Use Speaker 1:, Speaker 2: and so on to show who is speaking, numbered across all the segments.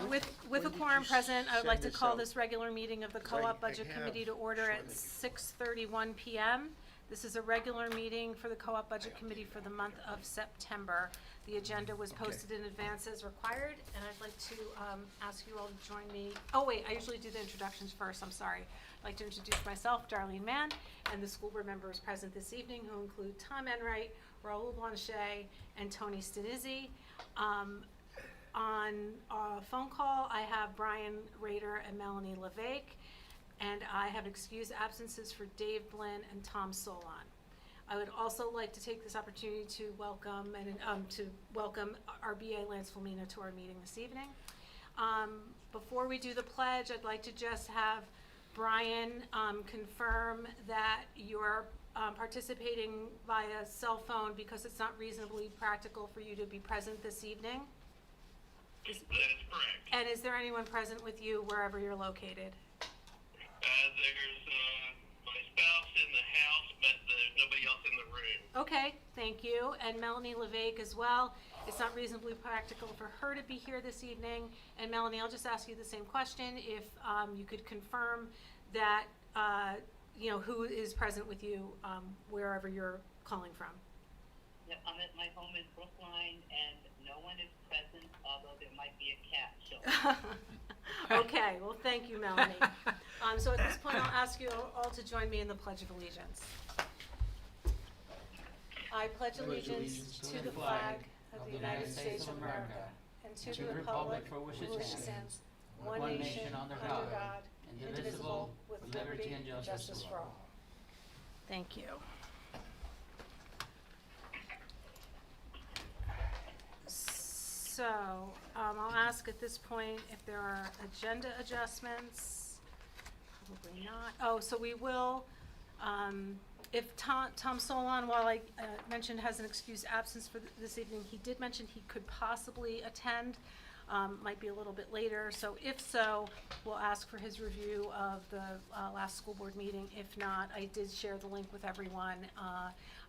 Speaker 1: With a quorum present, I would like to call this regular meeting of the Co-op Budget Committee to order at 6:31 p.m. This is a regular meeting for the Co-op Budget Committee for the month of September. The agenda was posted in advance as required, and I'd like to ask you all to join me. Oh wait, I usually do the introductions first, I'm sorry. I'd like to introduce myself, Darlene Mann, and the school board members present this evening, who include Tom Enright, Raul Blanchet, and Tony Stanizzi. On a phone call, I have Brian Rader and Melanie LeVake, and I have excused absences for Dave Blinn and Tom Solon. I would also like to take this opportunity to welcome RBA Lance Filmina to our meeting this evening. Before we do the pledge, I'd like to just have Brian confirm that you're participating via cell phone because it's not reasonably practical for you to be present this evening.
Speaker 2: That is correct.
Speaker 1: And is there anyone present with you wherever you're located?
Speaker 2: There's my spouse in the house, but there's nobody else in the room.
Speaker 1: Okay, thank you. And Melanie LeVake as well. It's not reasonably practical for her to be here this evening. And Melanie, I'll just ask you the same question. If you could confirm that, who is present with you wherever you're calling from.
Speaker 3: Yep, I'm at my home in Brookline, and no one is present, although there might be a cat showing.
Speaker 1: Okay, well, thank you, Melanie. So at this point, I'll ask you all to join me in the Pledge of Allegiance. I pledge allegiance to the flag of the United States of America and to the republic for which it stands, one nation under God, indivisible, with liberty and justice for all. Thank you. So, I'll ask at this point if there are agenda adjustments. Probably not. Oh, so we will, if Tom Solon, while I mentioned has an excused absence for this evening, he did mention he could possibly attend, might be a little bit later. So if so, we'll ask for his review of the last school board meeting. If not, I did share the link with everyone.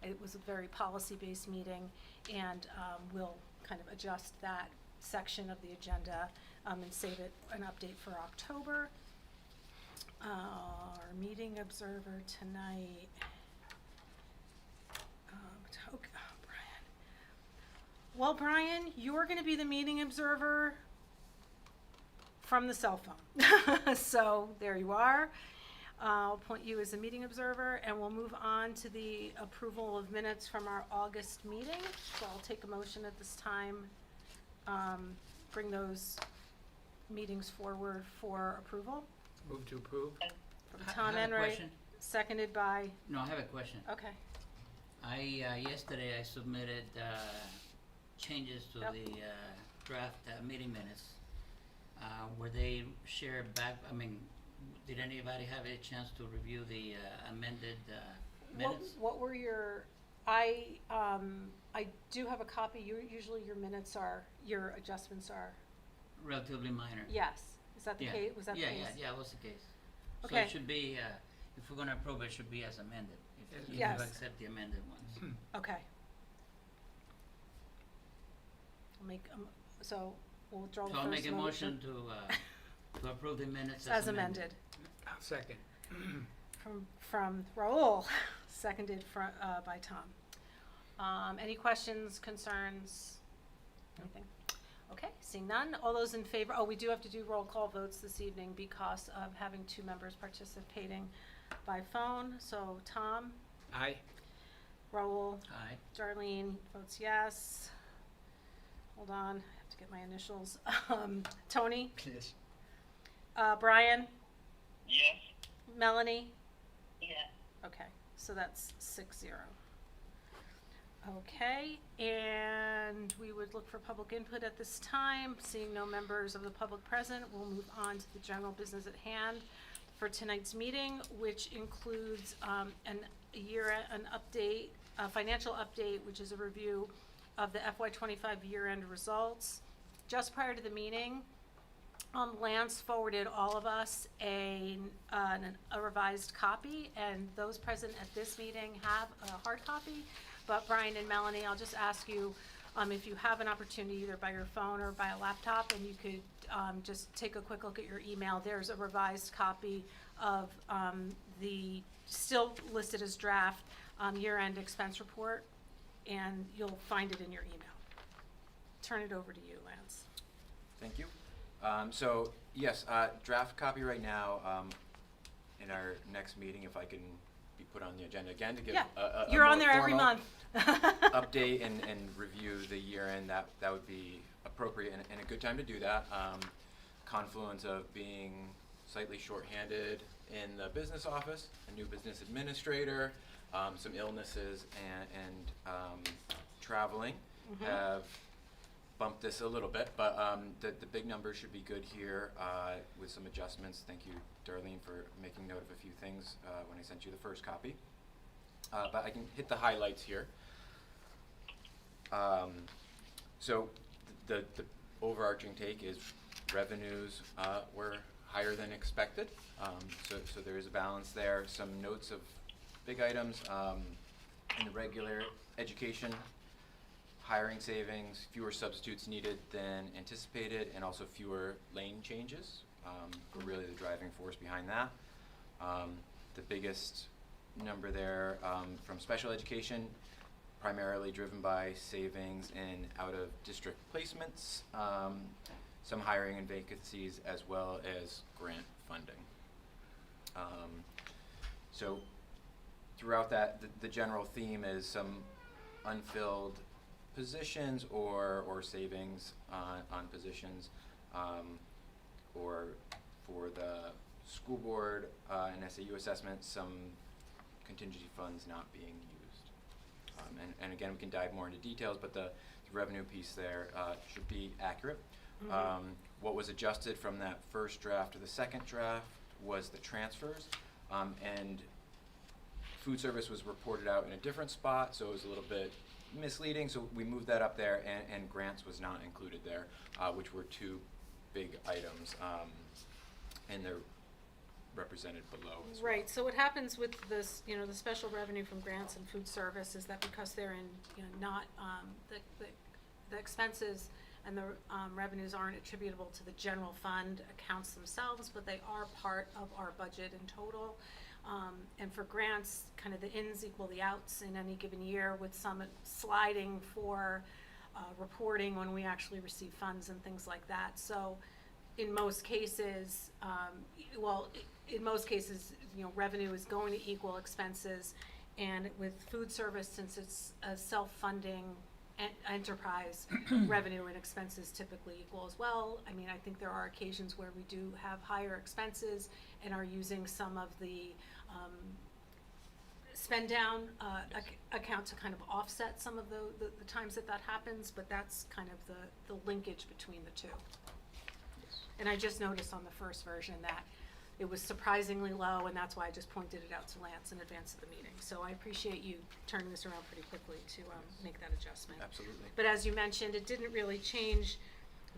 Speaker 1: It was a very policy-based meeting, and we'll kind of adjust that section of the agenda and save it an update for October. Our meeting observer tonight. Brian. Well, Brian, you're going to be the meeting observer from the cell phone. So there you are. I'll appoint you as a meeting observer, and we'll move on to the approval of minutes from our August meeting. So I'll take a motion at this time, bring those meetings forward for approval.
Speaker 4: Move to approve.
Speaker 1: From Tom Enright, seconded by.
Speaker 5: No, I have a question.
Speaker 1: Okay.
Speaker 5: Yesterday I submitted changes to
Speaker 1: Yep.
Speaker 5: the draft meeting minutes. Were they shared back? I mean, did anybody have a chance to review the amended minutes?
Speaker 1: What were your? I do have a copy. Usually your minutes are, your adjustments are.
Speaker 5: Relatively minor.
Speaker 1: Yes. Is that the
Speaker 5: Yeah.
Speaker 1: case? Was that the case?
Speaker 5: Yeah, that was the case.
Speaker 1: Okay.
Speaker 5: So it should be, if we're gonna approve it, it should be as amended, if
Speaker 1: Yes.
Speaker 5: you accept the amended ones.
Speaker 1: Okay. I'll make, so we'll draw the
Speaker 5: So
Speaker 1: first
Speaker 5: I'll make a motion to approve the minutes
Speaker 1: as amended.
Speaker 4: I'll second.
Speaker 1: From Raul, seconded by Tom. Any questions, concerns, anything? Okay, seeing none. All those in favor, we do have to do roll call votes this evening because of having two members participating by phone. So Tom,
Speaker 4: Aye.
Speaker 1: Raul,
Speaker 5: Aye.
Speaker 1: Darlene votes yes. Hold on, I have to get my initials. Tony,
Speaker 4: Yes.
Speaker 1: Brian,
Speaker 2: Yes.
Speaker 1: Melanie.
Speaker 3: Yeah,
Speaker 1: Okay, so that's 6-0. Okay, and we would look for public input at this time. Seeing no members of the public present, we'll move on to the general business at hand for tonight's meeting, which includes an update, a financial update, which is a review of the FY25 year-end results. Just prior to the meeting, Lance forwarded all of us a revised copy, and those present at this meeting have a hard copy. But Brian and Melanie, I'll just ask you, if you have an opportunity either by your phone or by a laptop, and you could just take a quick look at your email, there's a revised copy of the, still listed as draft, year-end expense report, and you'll find it in your email. Turn it over to you, Lance.
Speaker 6: Thank you. So, yes, draft copy right now. In our next meeting, if I can be put on the agenda again to give
Speaker 1: Yeah,
Speaker 6: a
Speaker 1: you're
Speaker 6: more
Speaker 1: on there every
Speaker 6: formal
Speaker 1: month.
Speaker 6: update and review the year end, that would be appropriate and a good time to do that. Confluence of being slightly shorthanded in the business office, a new business administrator, some illnesses and traveling have bumped this a little bit, but the big numbers should be good here with some adjustments. Thank you, Darlene, for making note of a few things when I sent you the first copy. But I can hit the highlights here. So the overarching take is revenues were higher than expected. So there is a balance there. Some notes of big items in the regular education. Hiring savings, fewer substitutes needed than anticipated, and also fewer lane changes were really the driving force behind that. The biggest number there from special education, primarily driven by savings in out-of-district placements, some hiring and vacancies, as well as grant funding. So throughout that, the general theme is some unfilled positions or savings on positions, or for the school board and SAU assessment, some contingency funds not being used. And again, we can dive more into details, but the revenue piece there should be accurate. What was adjusted from that first draft to the second draft was the transfers, and food service was reported out in a different spot, so it was a little bit misleading, so we moved that up there, and grants was not included there, which were two big items, and they're represented below as well.
Speaker 1: Right, so what happens with this, you know, the special revenue from grants and food service is that because they're in, you know, not, the expenses and the revenues aren't attributable to the general fund accounts themselves, but they are part of our budget in total. And for grants, kind of the ins equal the outs in any given year, with some sliding for reporting when we actually receive funds and things like that. So in most cases, in most cases, you know, revenue is going to equal expenses. And with food service, since it's a self-funding enterprise, revenue and expenses typically equal as well. I mean, I think there are occasions where we do have higher expenses and are using some of the spend down account to kind of offset some of the times that happens, but that's kind of the linkage between the two. And I just noticed on the first version that it was surprisingly low, and that's why I just pointed it out to Lance in advance of the meeting. So I appreciate you turning this around pretty quickly to make that adjustment.
Speaker 6: Absolutely.
Speaker 1: But as you mentioned, it didn't really change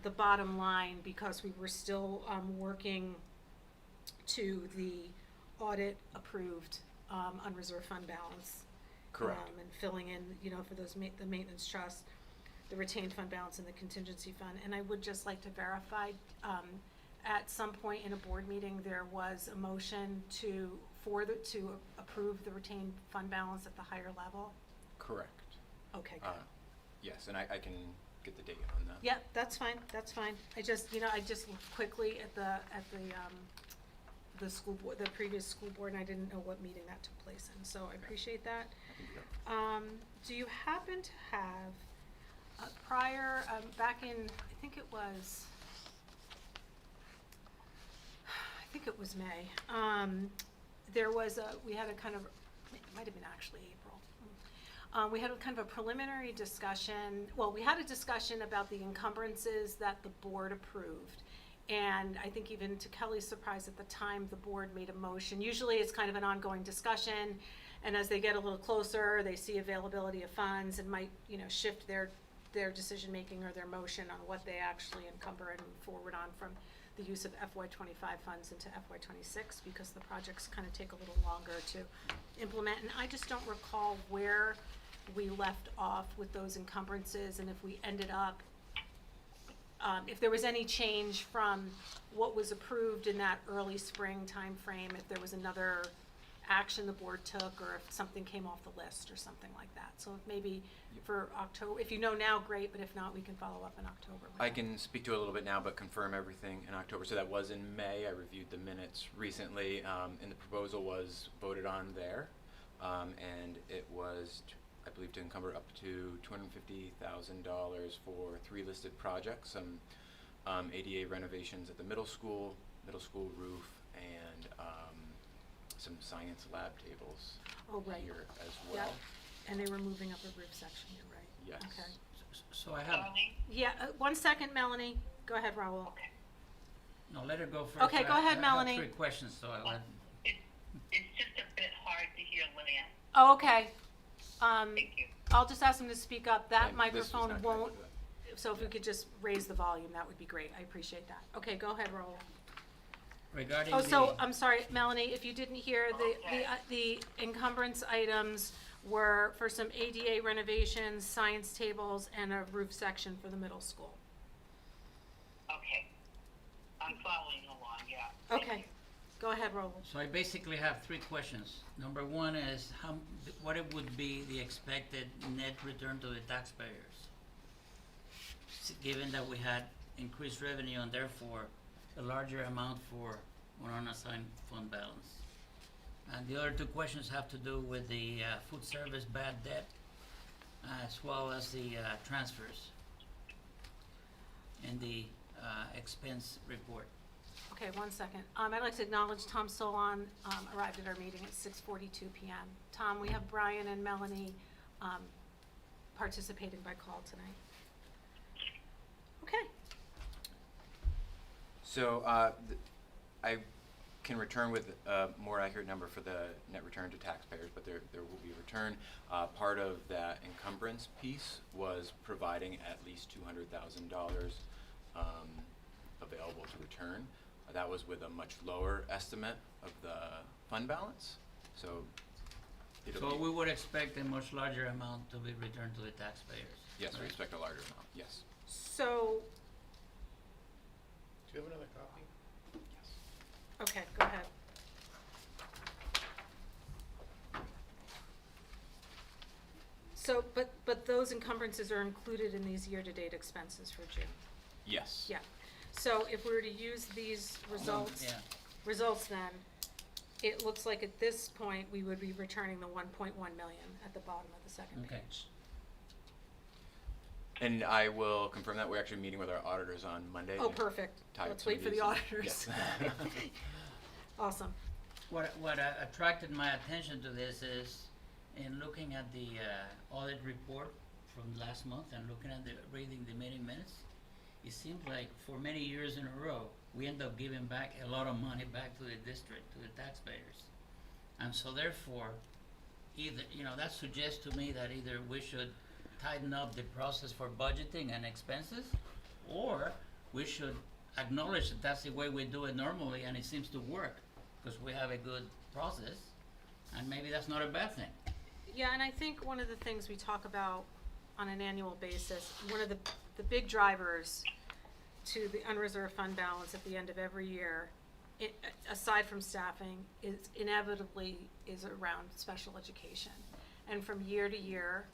Speaker 1: the bottom line because we were still working to the audit approved unreserved fund balance.
Speaker 6: Correct.
Speaker 1: And filling in, you know, for those the maintenance trust, the retained fund balance and the contingency fund. And I would just like to verify, at some point in a board meeting, there was a motion to approve the retained fund balance at the higher level?
Speaker 6: Correct.
Speaker 1: Okay, good.
Speaker 6: Yes, and I can get the date on that.
Speaker 1: Yeah, that's fine, that's fine. I just looked quickly at the school board, the previous school board, and I didn't know what meeting that took place in, so I appreciate that.
Speaker 6: I can do that.
Speaker 1: Do you happen to have prior, back in, I think it was May, there was we had a kind of, it might have been actually April. We had a kind of a preliminary discussion, we had a discussion about the encumbrances that the board approved. And I think even to Kelly's surprise at the time, the board made a motion. Usually it's kind of an ongoing discussion, and as they get a little closer, they see availability of funds and might, you know, shift their decision-making or their motion on what they actually encumber and move forward on from the use of FY25 funds into FY26, because the projects kind of take a little longer to implement. And I just don't recall where we left off with those encumbrances, and if we ended up, if there was any change from what was approved in that early spring timeframe, if there was another action the board took, or if something came off the list or something like that. So if maybe for October, if you know now, great, but if not, we can follow up in October. with
Speaker 6: I
Speaker 1: that.
Speaker 6: can speak to it a little bit now, but confirm everything in October. So that was in May. I reviewed the minutes recently, and the proposal was voted on there. And it was, I believe, to encumber up to $250,000 for 3 listed projects, some ADA renovations at the middle school roof, and some science lab tables
Speaker 1: Oh, right.
Speaker 6: here as
Speaker 1: Yep.
Speaker 6: well.
Speaker 1: And they were moving up a roof section, you're right.
Speaker 6: Yes.
Speaker 1: Okay.
Speaker 5: So I have,
Speaker 3: Darlene?
Speaker 1: Yeah, 1 second, Melanie. Go ahead, Raul.
Speaker 3: Okay.
Speaker 5: no, let her go first.
Speaker 1: Okay, go ahead, Melanie.
Speaker 5: I have 3 questions, so I'll let,
Speaker 3: It's just a bit hard to hear Lynn.
Speaker 1: Oh, okay.
Speaker 3: Thank you.
Speaker 1: I'll just ask him to speak up. That
Speaker 6: And this was
Speaker 1: microphone
Speaker 6: not
Speaker 1: won't,
Speaker 6: connected to
Speaker 1: so if we could just raise the volume, that would be great. I appreciate that. Okay, go ahead, Raul.
Speaker 5: regarding
Speaker 1: Oh,
Speaker 5: the.
Speaker 1: so, I'm sorry, Melanie, if you didn't hear,
Speaker 3: Okay.
Speaker 1: the encumbrance items were for some ADA renovations, science tables, and a roof section for the middle school.
Speaker 3: Okay. I'm following along, yeah. Thank
Speaker 1: Okay,
Speaker 3: you.
Speaker 1: go ahead, Raul.
Speaker 5: So I basically have 3 questions. Number 1 is what it would be the expected net return to the taxpayers, given that we had increased revenue and therefore a larger amount for an unassigned fund balance. And the other 2 questions have to do with the food service bad debt, as well as the transfers in the expense report.
Speaker 1: Okay, 1 second. I'd like to acknowledge Tom Solon, arrived at our meeting at 6:42 PM. Tom, we have Brian and Melanie, participating by call tonight. Okay,
Speaker 6: So I can return with a more accurate number for the net return to taxpayers, but there will be a return. Part of that encumbrance piece was providing at least $200,000 available to return. That was with a much lower estimate of the fund balance, so it'll
Speaker 5: So
Speaker 6: be,
Speaker 5: we would expect a much larger amount to be returned to the taxpayers.
Speaker 6: yes, we
Speaker 5: right?
Speaker 6: expect a larger amount, yes.
Speaker 1: so,
Speaker 4: Do you have another copy?
Speaker 6: Yes.
Speaker 1: okay, go ahead. So, but those encumbrances are included in these year-to-date expenses for June?
Speaker 6: Yes.
Speaker 1: Yeah. So if we were to use these results,
Speaker 5: Yeah.
Speaker 1: results then, it looks like at this point, we would be returning the 1.1 million at the bottom of the second
Speaker 5: Okay.
Speaker 1: page.
Speaker 6: And I will confirm that we're actually meeting with our auditors on Monday.
Speaker 1: Oh,
Speaker 6: to
Speaker 1: perfect.
Speaker 6: tie up
Speaker 1: Let's
Speaker 6: some of
Speaker 1: wait for the
Speaker 6: these.
Speaker 1: auditors.
Speaker 6: Yes.
Speaker 1: Awesome.
Speaker 5: What attracted my attention to this is in looking at the audit report from last month and reading the meeting minutes, it seems like for many years in a row, we end up giving back a lot of money back to the district, to the taxpayers. And so therefore, that suggests to me that either we should tighten up the process for budgeting and expenses, or we should acknowledge that that's the way we do it normally and it seems to work because we have a good process, and maybe that's not a bad thing.
Speaker 1: Yeah, and I think one of the things we talk about on an annual basis, one of the big drivers to the unreserved fund balance at the end of every year, aside from staffing, is inevitably around special education. And from year to year,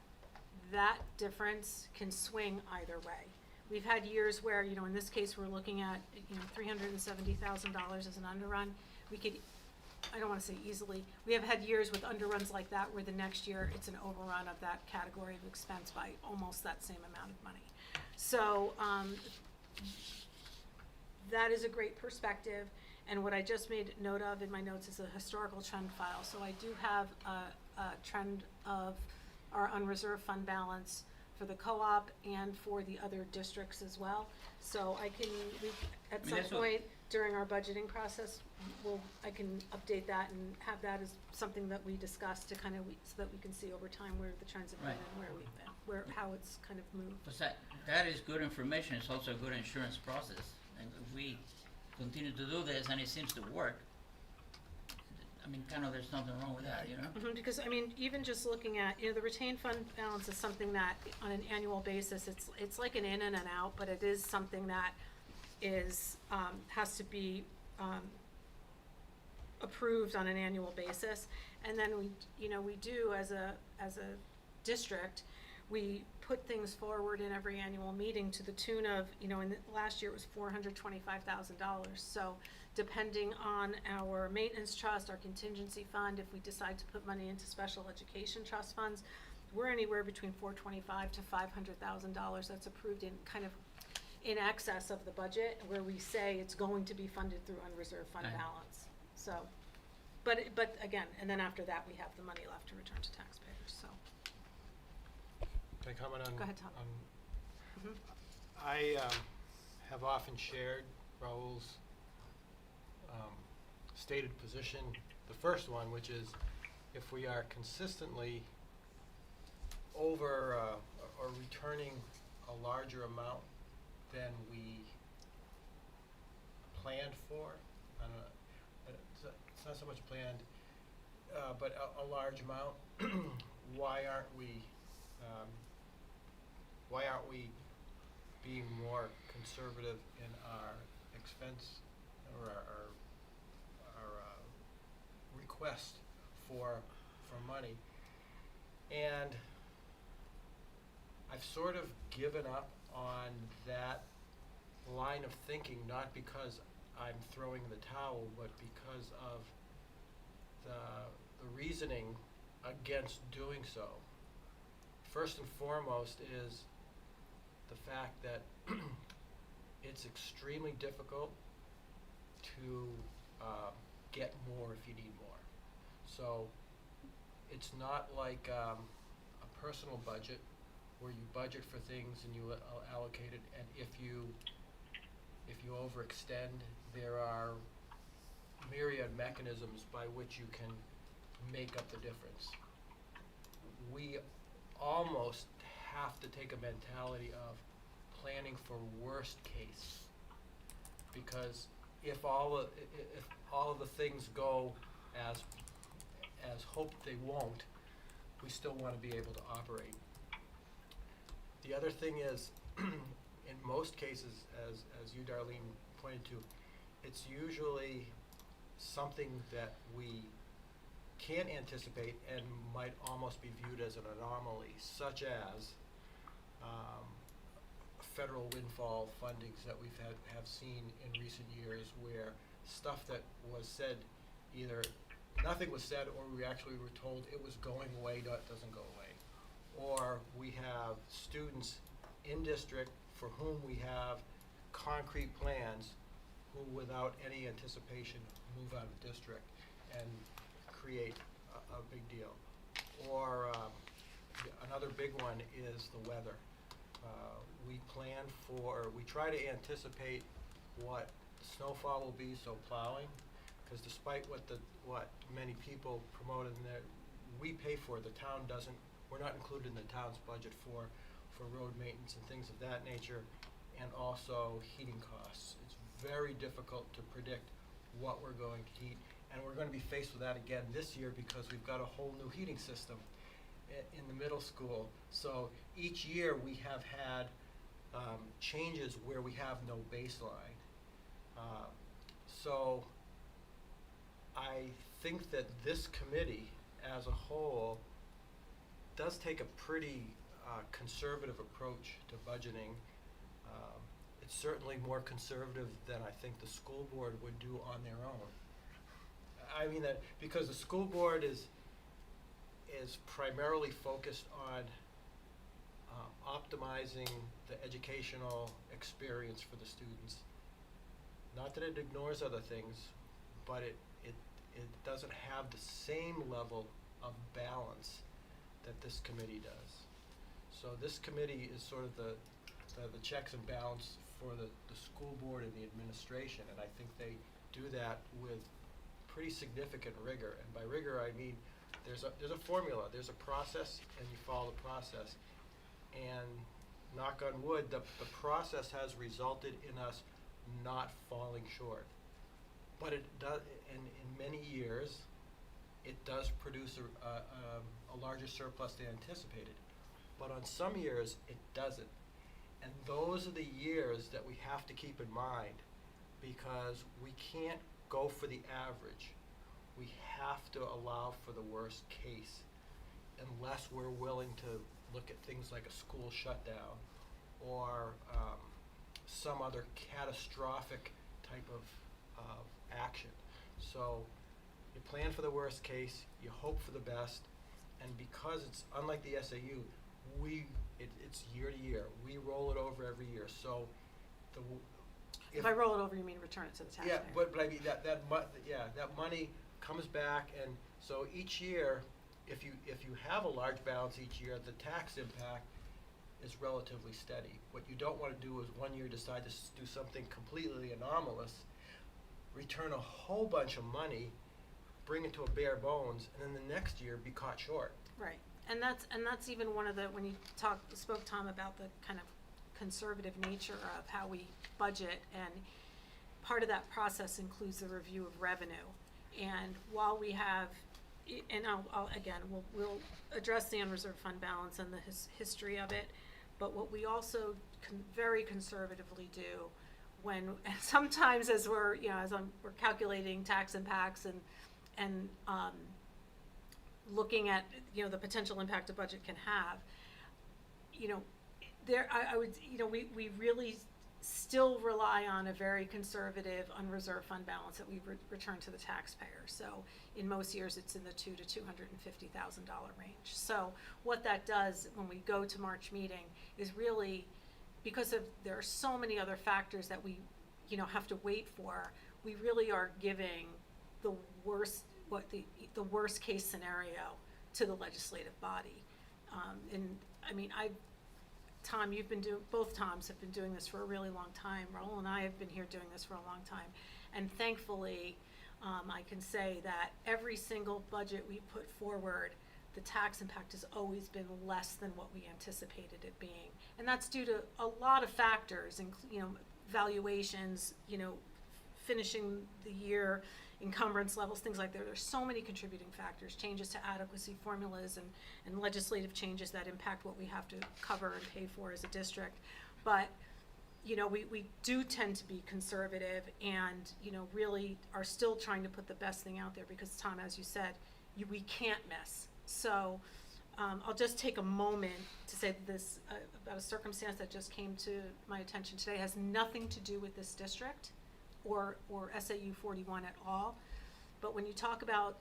Speaker 1: that difference can swing either way. We've had years where, in this case, we're looking at, $370,000 as an underrun. We could, I don't wanna say easily, we have had years with underruns like that where the next year it's an overrun of that category of expense by almost that same amount of money. So, that is a great perspective, and what I just made note of in my notes is a historical trend file. So I do have a trend of our unreserved fund balance for the co-op and for the other districts as well. So at some
Speaker 5: that's what-
Speaker 1: point during our budgeting process, I can update that and have that as something that we discuss to kind of, so that we can see over time where the trends have been
Speaker 5: Right.
Speaker 1: and where we've been, how it's kind of moved.
Speaker 5: Because that is good information, it's also a good insurance process, and if we continue to do this and it seems to work, mean, kind of, there's nothing wrong with that, you know?
Speaker 1: Because, I mean, even just looking at, the retained fund balance is something that, on an annual basis, it's like an in and an out, but it is something that is, has to be, approved on an annual basis. And then we do, as a district, we put things forward in every annual meeting to the tune of, last year it was $425,000. So depending on our maintenance trust, our contingency fund, if we decide to put money into special education trust funds, we're anywhere between $425,000 to $500,000 that's approved in kind of in excess of the budget, where we say it's going to be funded through unreserved fund
Speaker 5: Right.
Speaker 1: balance. So, but again, and then after that, we have the money left to return to taxpayers, so.
Speaker 7: Can I comment on?
Speaker 1: Go ahead, Tom. Mhm.
Speaker 7: I have often shared Raul's stated position, the first one, which is if we are consistently over or returning a larger amount than we planned for, I don't know, it's not so much planned, but a large amount, why aren't we being more conservative in our expense or our request for money? And I've sort of given up on that line of thinking, not because I'm throwing the towel, but because of the reasoning against doing so. First and foremost is the fact that it's extremely difficult to get more if you need more. So it's not like a personal budget where you budget for things and you allocate it, and if you overextend, there are myriad mechanisms by which you can make up the difference. We almost have to take a mentality of planning for worst case, because if all of the things go as hoped they won't, we still want to be able to operate. The other thing is, in most cases, as you, Darlene, pointed to, it's usually something that we can't anticipate and might almost be viewed as an anomaly, such as federal windfall fundings that we've have seen in recent years, where stuff that was said, either nothing was said or we actually were told it was going away, doesn't go away. Or we have students in district for whom we have concrete plans who, without any anticipation, move out of district and create a big deal. Or another big one is the weather. We try to anticipate what snowfall will be, so plowing, because despite what many people promote in there, we pay for it, the town doesn't. We're not included in the town's budget for road maintenance and things of that nature, and also heating costs. It's very difficult to predict what we're going to heat, and we're going to be faced with that again this year because we've got a whole new heating system in the middle school. So each year we have had changes where we have no baseline. So I think that this committee as a whole does take a pretty conservative approach to budgeting. It's certainly more conservative than I think the school board would do on their own. I mean that because the school board is primarily focused on optimizing the educational experience for the students. Not that it ignores other things, but it doesn't have the same level of balance that this committee does. So this committee is sort of the checks and balance for the school board and the administration, and I think they do that with pretty significant rigor. And by rigor I mean there's a formula, there's a process, and you follow the process. And knock on wood, the process has resulted in us not falling short. But it does, in many years, it does produce a larger surplus than anticipated. But on some years, it doesn't. And those are the years that we have to keep in mind, because we can't go for the average. We have to allow for the worst case, unless we're willing to look at things like a school shutdown or some other catastrophic type of action. So you plan for the worst case, you hope for the best, and because it's unlike the SAU, it's year to year. We roll it over every year. So
Speaker 1: If I roll it over, you mean return it to the taxpayer?
Speaker 7: yeah, but I mean that money comes back, and so each year, if you have a large balance each year, the tax impact is relatively steady. What you don't want to do is one year decide to do something completely anomalous, return a whole bunch of money, bring it to a bare bones, and then the next year be caught short.
Speaker 1: Right, and that's even one of the, when you spoke, Tom, about the kind of conservative nature of how we budget, and part of that process includes the review of revenue. And while we have, and we'll address the unreserved fund balance and the history of it, but what we also very conservatively do when, and sometimes as we're calculating tax impacts and looking at, the potential impact a budget can have, we really still rely on a very conservative unreserved fund balance that we return to the taxpayer. So in most years, it's in the $200,000 to $250,000 range. So what that does when we go to March meeting is really, because there are so many other factors that we, have to wait for, we really are giving the worst case scenario to the legislative body. Tom, both Toms have been doing this for a really long time. Raul and I have been here doing this for a long time. And thankfully, I can say that every single budget we put forward, the tax impact has always been less than what we anticipated it being. And that's due to a lot of factors, valuations, finishing the year, encumbrance levels, things like that. There's so many contributing factors, changes to adequacy formulas and legislative changes that impact what we have to cover and pay for as a district. But, we do tend to be conservative and, really are still trying to put the best thing out there because, Tom, as you said, we can't miss. So I'll just take a moment to say that this, about a circumstance that just came to my attention today, has nothing to do with this district or SAU 41 at all. But when you talk about,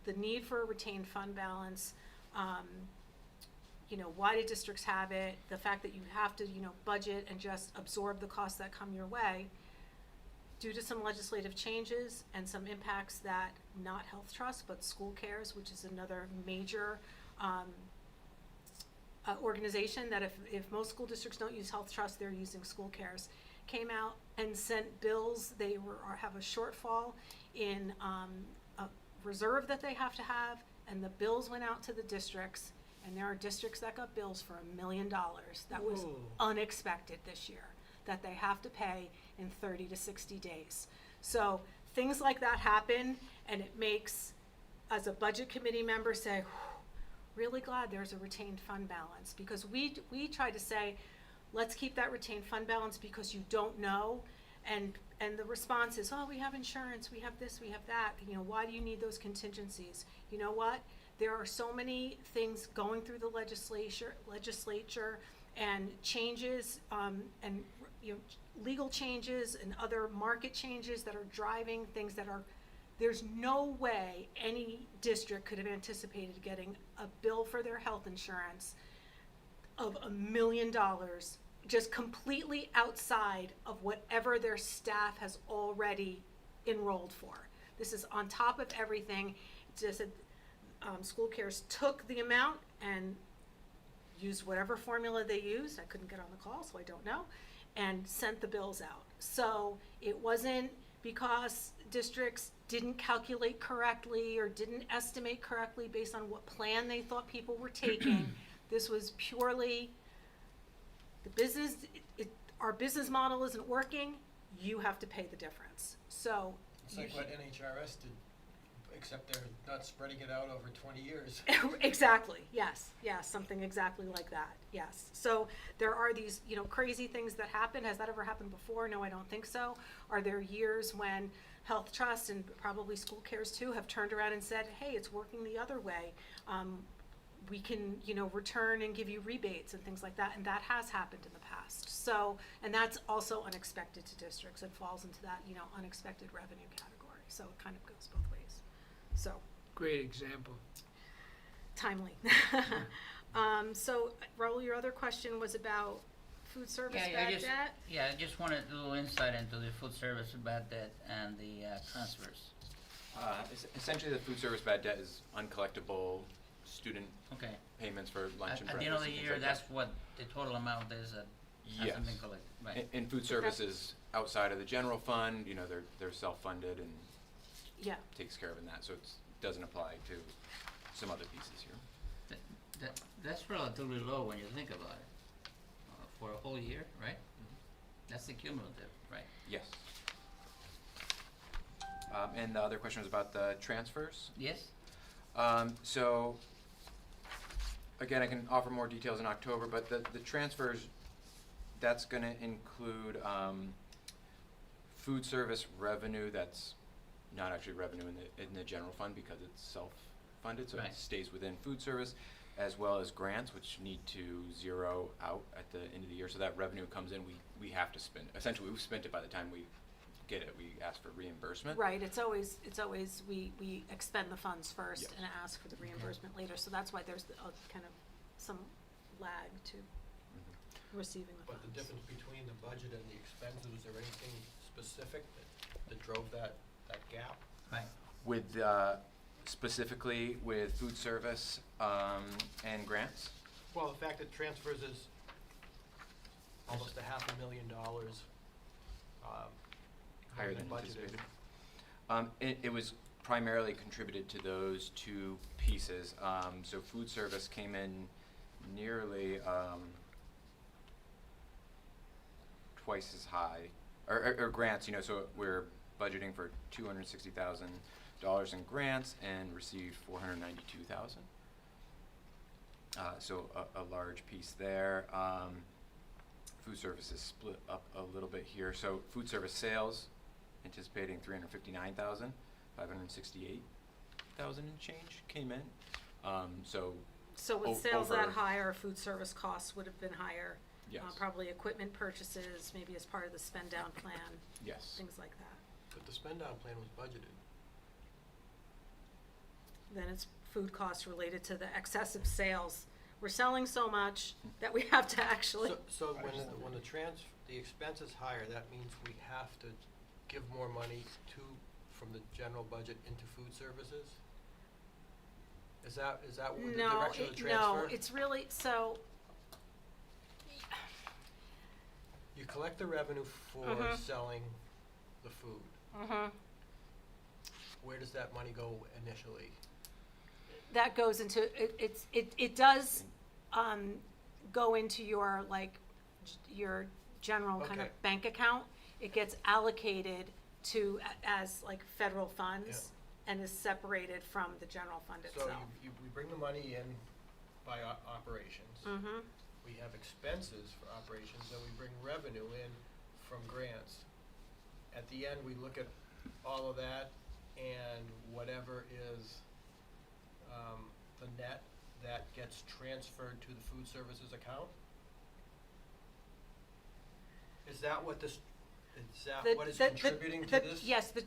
Speaker 1: the need for a retained fund balance, why do districts have it, the fact that you have to, budget and just absorb the costs that come your way, due to some legislative changes and some impacts that, not Health Trust, but School Cares, which is another major organization that if most school districts don't use Health Trust, they're using School Cares, came out and sent bills. They have a shortfall in a reserve that they have to have, and the bills went out to the districts, and there are districts that got bills for $1 million. That was unexpected this year, that they have to pay in 30 to 60 days. So things like that happen, and it makes, as a budget committee member, say, really glad there's a retained fund balance, because we try to say, let's keep that retained fund balance because you don't know, and the response is, oh, we have insurance, we have this, we have that, why do you need those contingencies? You know what? There are so many things going through the legislature and changes, and legal changes and other market changes that are driving things that are, there's no way any district could have anticipated getting a bill for their health insurance of $1 million, just completely outside of whatever their staff has already enrolled for. This is on top of everything. It's just School Cares took the amount and used whatever formula they used. I couldn't get on the call, so I don't know, and sent the bills out. So it wasn't because districts didn't calculate correctly or didn't estimate correctly based on what plan they thought people were taking. This was purely the business, our business model isn't working, you have to pay the difference. So
Speaker 7: it's like what NHRS did Except they're not spreading it out over 20 years.
Speaker 1: Exactly, yes, something exactly like that, yes. So there are these, crazy things that happen. Has that ever happened before? No, I don't think so. Are there years when Health Trust and probably School Cares too have turned around and said, hey, it's working the other way? We can, return and give you rebates and things like that, and that has happened in the past. So, and that's also unexpected to districts. It falls into that, unexpected revenue category. So it kind of goes both ways. So,
Speaker 4: Great example.
Speaker 1: timely. So, Raul, your other question was about food service bad debt?
Speaker 5: Yeah, I just wanted a little insight into the food service bad debt and the transfers.
Speaker 6: Essentially, the food service bad debt is uncollectible student
Speaker 5: Okay.
Speaker 6: payments for lunch and
Speaker 5: At the
Speaker 6: breakfast.
Speaker 5: end of the
Speaker 6: and things
Speaker 5: year,
Speaker 6: like
Speaker 5: that's
Speaker 6: that.
Speaker 5: what the total amount is that
Speaker 6: Yes.
Speaker 5: hasn't been collected, right?
Speaker 6: And food services outside of the general fund, they're self-funded and
Speaker 1: Yeah.
Speaker 6: takes care of in that, so it doesn't apply to some other pieces here.
Speaker 5: That's relatively low when you think about it, for a whole year, right? That's the cumulative, right?
Speaker 6: Yes. And the other question was about the transfers.
Speaker 5: Yes?
Speaker 6: So, again, I can offer more details in October, but the transfers, that's gonna include, food service revenue that's not actually revenue in the general fund because it's self-funded, so
Speaker 5: Right.
Speaker 6: it stays within food service, as well as grants, which need to zero out at the end of the year, so that revenue comes in, we have to spend, essentially, we've spent it by the time we get it, we ask for reimbursement.
Speaker 1: Right, it's always, we expend the funds first
Speaker 6: Yes.
Speaker 1: and ask for the reimbursement later. So that's why there's a kind of some lag to receiving the
Speaker 7: But
Speaker 1: funds.
Speaker 7: the difference between the budget and the expenses, was there anything specific that drove that gap?
Speaker 5: Right.
Speaker 6: With, specifically with food service, and grants?
Speaker 7: Well, the fact that transfers is almost $500,000,
Speaker 6: Higher than anticipated. It was primarily contributed to those two pieces. So food service came in nearly, twice as high, or grants, so we're budgeting for $260,000 in grants and received $492,000. So a large piece there. Food service is split up a little bit here. So food service sales, anticipating 359,000, 568,000 and change came in. So
Speaker 1: with sales that
Speaker 6: over-
Speaker 1: high, our food service costs would have been higher.
Speaker 6: Yes.
Speaker 1: Probably equipment purchases, maybe as part of the spend down plan,
Speaker 6: yes.
Speaker 1: things like that.
Speaker 7: But the spend down plan was budgeted.
Speaker 1: Then it's food costs related to the excessive sales. We're selling so much that we have to actually.
Speaker 7: So when the expense is higher, that means we have to give more money from the general budget into food services? Is that what the direction of the transfer?
Speaker 1: No, it's really, so,
Speaker 7: You collect the revenue for
Speaker 1: Mhm.
Speaker 7: selling the food. Where does that money go initially?
Speaker 1: that goes into, it does, go into your, your general kind
Speaker 7: Okay.
Speaker 1: of bank account. It gets allocated to, as like federal funds and is separated from the general fund
Speaker 7: So
Speaker 1: itself.
Speaker 7: we bring the money in by operations.
Speaker 1: Mm-hmm,
Speaker 7: We have expenses for operations, and we bring revenue in from grants. At the end, we look at all of that, and whatever is the net that gets transferred to the food services account? Is that what this, is that what is contributing to this?
Speaker 1: Yes, the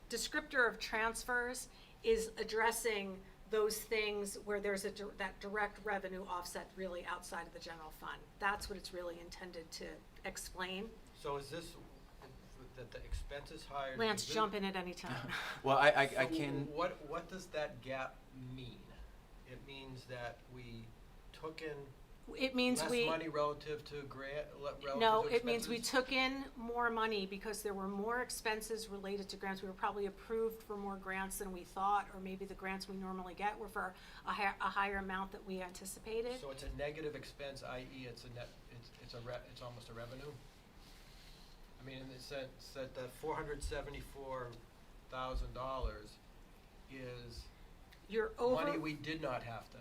Speaker 1: descriptor of transfers is addressing those things where there's that direct revenue offset really outside of the general fund. That's what it's really intended to explain.
Speaker 7: So is this, that the expense is higher?
Speaker 1: Lance,
Speaker 7: is this-
Speaker 1: jump in at any time.
Speaker 6: Well, I
Speaker 7: So
Speaker 6: can.
Speaker 7: what does that gap mean? It means that we took in
Speaker 1: It means
Speaker 7: less
Speaker 1: we.
Speaker 7: money relative to relative
Speaker 1: No,
Speaker 7: to
Speaker 1: it means we
Speaker 7: expenses?
Speaker 1: took in more money because there were more expenses related to grants. We were probably approved for more grants than we thought, or maybe the grants we normally get were for a higher amount that we anticipated.
Speaker 7: So it's a negative expense, i.e. it's a net, it's almost a revenue? I mean, in the sense that the $474,000 is
Speaker 1: You're over.
Speaker 7: money we did not have to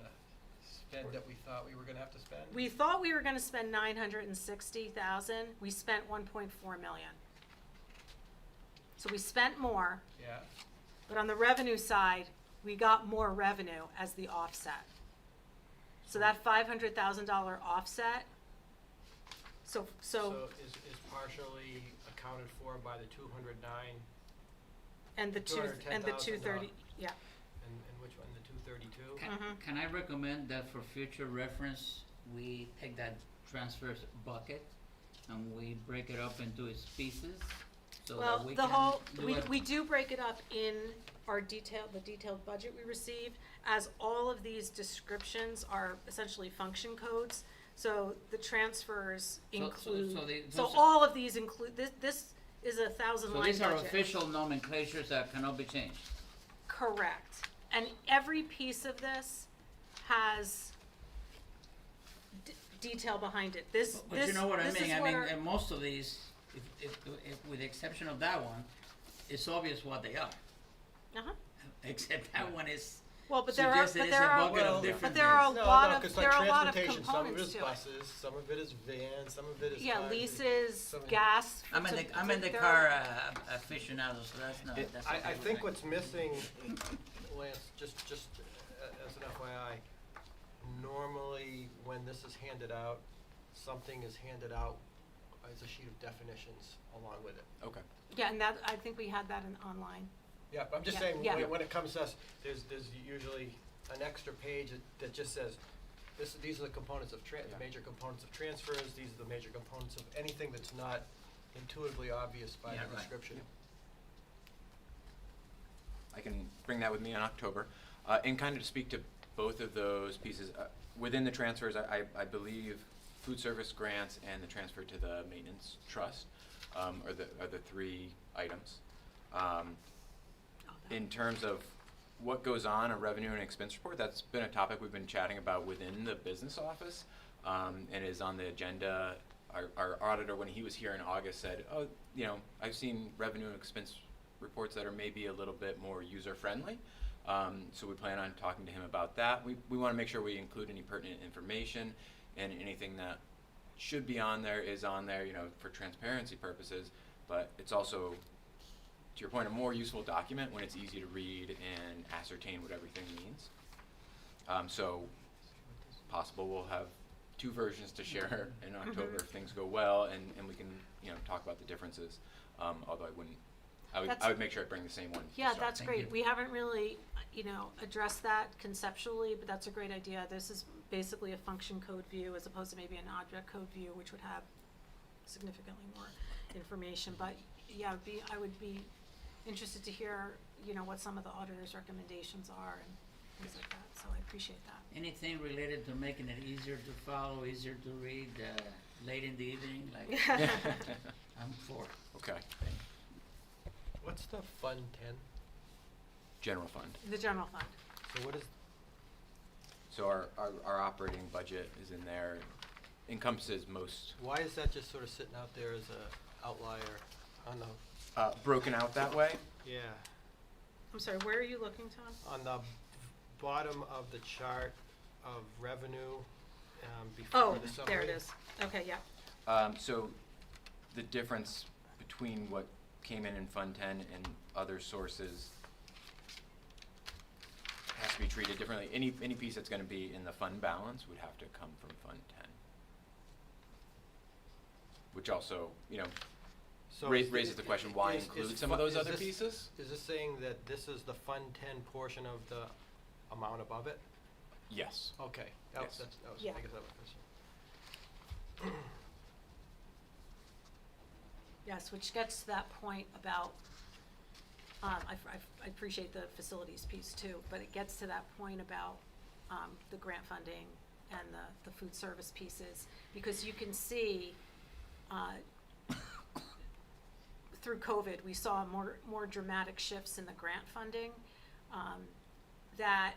Speaker 7: spend that we thought we were gonna have to spend?
Speaker 1: We thought we were gonna spend 960,000, we spent 1.4 million. So we spent more,
Speaker 7: Yeah,
Speaker 1: but on the revenue side, we got more revenue as the offset. So that $500,000 offset, so
Speaker 7: is partially accounted for by the 209,
Speaker 1: and the
Speaker 7: $210,000
Speaker 1: 230, yeah.
Speaker 7: and which one, the 232?
Speaker 5: Can I recommend that for future reference, we take that transfers bucket and we break it up into its pieces? So
Speaker 1: Well,
Speaker 5: that we
Speaker 1: the
Speaker 5: can
Speaker 1: whole,
Speaker 5: do
Speaker 1: we,
Speaker 5: it.
Speaker 1: we do break it up in our the detailed budget we received, as all of these descriptions are essentially function codes. So the transfers include, so
Speaker 5: those-
Speaker 1: all of these include, this is a 1,000
Speaker 5: So
Speaker 1: line
Speaker 5: these are
Speaker 1: budget.
Speaker 5: official nomenclatures that cannot be changed.
Speaker 1: Correct. And every piece of this has detail behind it.
Speaker 5: But you know what I
Speaker 1: this is
Speaker 5: mean? I
Speaker 1: what
Speaker 5: mean,
Speaker 1: our-
Speaker 5: and most of these, if with the exception of that one, it's obvious what they are.
Speaker 1: Uh-huh.
Speaker 5: Except that one is
Speaker 1: Well, but there are,
Speaker 5: suggested
Speaker 1: but
Speaker 5: it's a
Speaker 1: there are,
Speaker 5: bucket of
Speaker 7: Well,
Speaker 5: different
Speaker 1: but there are a
Speaker 5: things.
Speaker 1: lot
Speaker 7: No,
Speaker 1: of,
Speaker 7: 'cause
Speaker 1: there are a lot of
Speaker 7: transportation, some of it
Speaker 1: components
Speaker 7: is
Speaker 1: to it.
Speaker 7: buses, some of it is vans, some of it is
Speaker 1: Yeah,
Speaker 7: cars.
Speaker 1: leases,
Speaker 7: some of it-
Speaker 1: gas.
Speaker 5: I'm in the
Speaker 1: there
Speaker 5: car
Speaker 1: are-
Speaker 5: aficionado, so that's not.
Speaker 6: It-
Speaker 5: That's
Speaker 7: I
Speaker 5: okay with
Speaker 7: think
Speaker 5: me.
Speaker 7: what's missing, Lance, just as an FYI, normally when this is handed out, something is handed out as a sheet of definitions along with it.
Speaker 6: Okay.
Speaker 1: Yeah, and that, I think we had that in online.
Speaker 7: Yeah, but I'm just
Speaker 1: Yeah,
Speaker 7: saying,
Speaker 1: yeah.
Speaker 7: when it comes to us, there's usually an extra page that just says, these are the components of the
Speaker 6: Yeah.
Speaker 7: major components of transfers, these are the major components of anything that's not intuitively obvious by
Speaker 5: Yeah,
Speaker 7: the
Speaker 5: right.
Speaker 7: description.
Speaker 6: I can bring that with me in October. And kind of to speak to both of those pieces, within the transfers, I believe food service grants and the transfer to the maintenance trust are the three items. In terms of what goes on a revenue and expense report, that's been a topic we've been chatting about within the business office, and is on the agenda. Our auditor, when he was here in August, said, "Oh, I've seen revenue and expense reports that are maybe a little bit more user-friendly." So we plan on talking to him about that. We want to make sure we include any pertinent information, and anything that should be on there is on there, for transparency purposes. But it's also, to your point, a more useful document when it's easy to read and ascertain what everything means. So possible we'll have two versions to share in October if things go well, and we can talk about the differences. Although I would make sure I bring the same one. to
Speaker 1: Yeah,
Speaker 6: start.
Speaker 1: that's
Speaker 5: Thank
Speaker 1: great.
Speaker 5: you.
Speaker 1: We haven't really, addressed that conceptually, but that's a great idea. This is basically a function code view as opposed to maybe an object code view, which would have significantly more information. But yeah, I would be interested to hear, what some of the auditor's recommendations are and things like that. So I appreciate that.
Speaker 5: Anything related to making it easier to follow, easier to read, late in the evening, like I'm for.
Speaker 6: Okay.
Speaker 7: What's the Fund 10?
Speaker 6: General fund.
Speaker 1: The general fund.
Speaker 7: So what is,
Speaker 6: So our operating budget is in there, encompasses most,
Speaker 7: why is that just sort of sitting out there as a outlier on the,
Speaker 6: broken out that way.
Speaker 7: yeah,
Speaker 1: I'm sorry, where are you looking, Tom?
Speaker 7: on the bottom of the chart of revenue,
Speaker 1: Oh,
Speaker 7: before the summary?
Speaker 1: there it is. Okay, yeah.
Speaker 6: So the difference between what came in Fund 10 and other sources has to be treated differently. Any piece that's going to be in the fund balance would have to come from Fund 10. Which also,
Speaker 7: So
Speaker 6: raises the question, why
Speaker 7: is
Speaker 6: include some
Speaker 7: fu-
Speaker 6: of those
Speaker 7: is
Speaker 6: other
Speaker 7: this-
Speaker 6: pieces?
Speaker 7: Is this saying that this is the Fund 10 portion of the amount above it?
Speaker 6: Yes.
Speaker 7: Okay,
Speaker 6: Yes.
Speaker 7: that was,
Speaker 1: Yeah.
Speaker 7: I guess that was.
Speaker 1: Yes, which gets to that point about, I appreciate the facilities piece too, but it gets to that point about, the grant funding and the food service pieces, because you can see, through COVID, we saw more dramatic shifts in the grant funding, that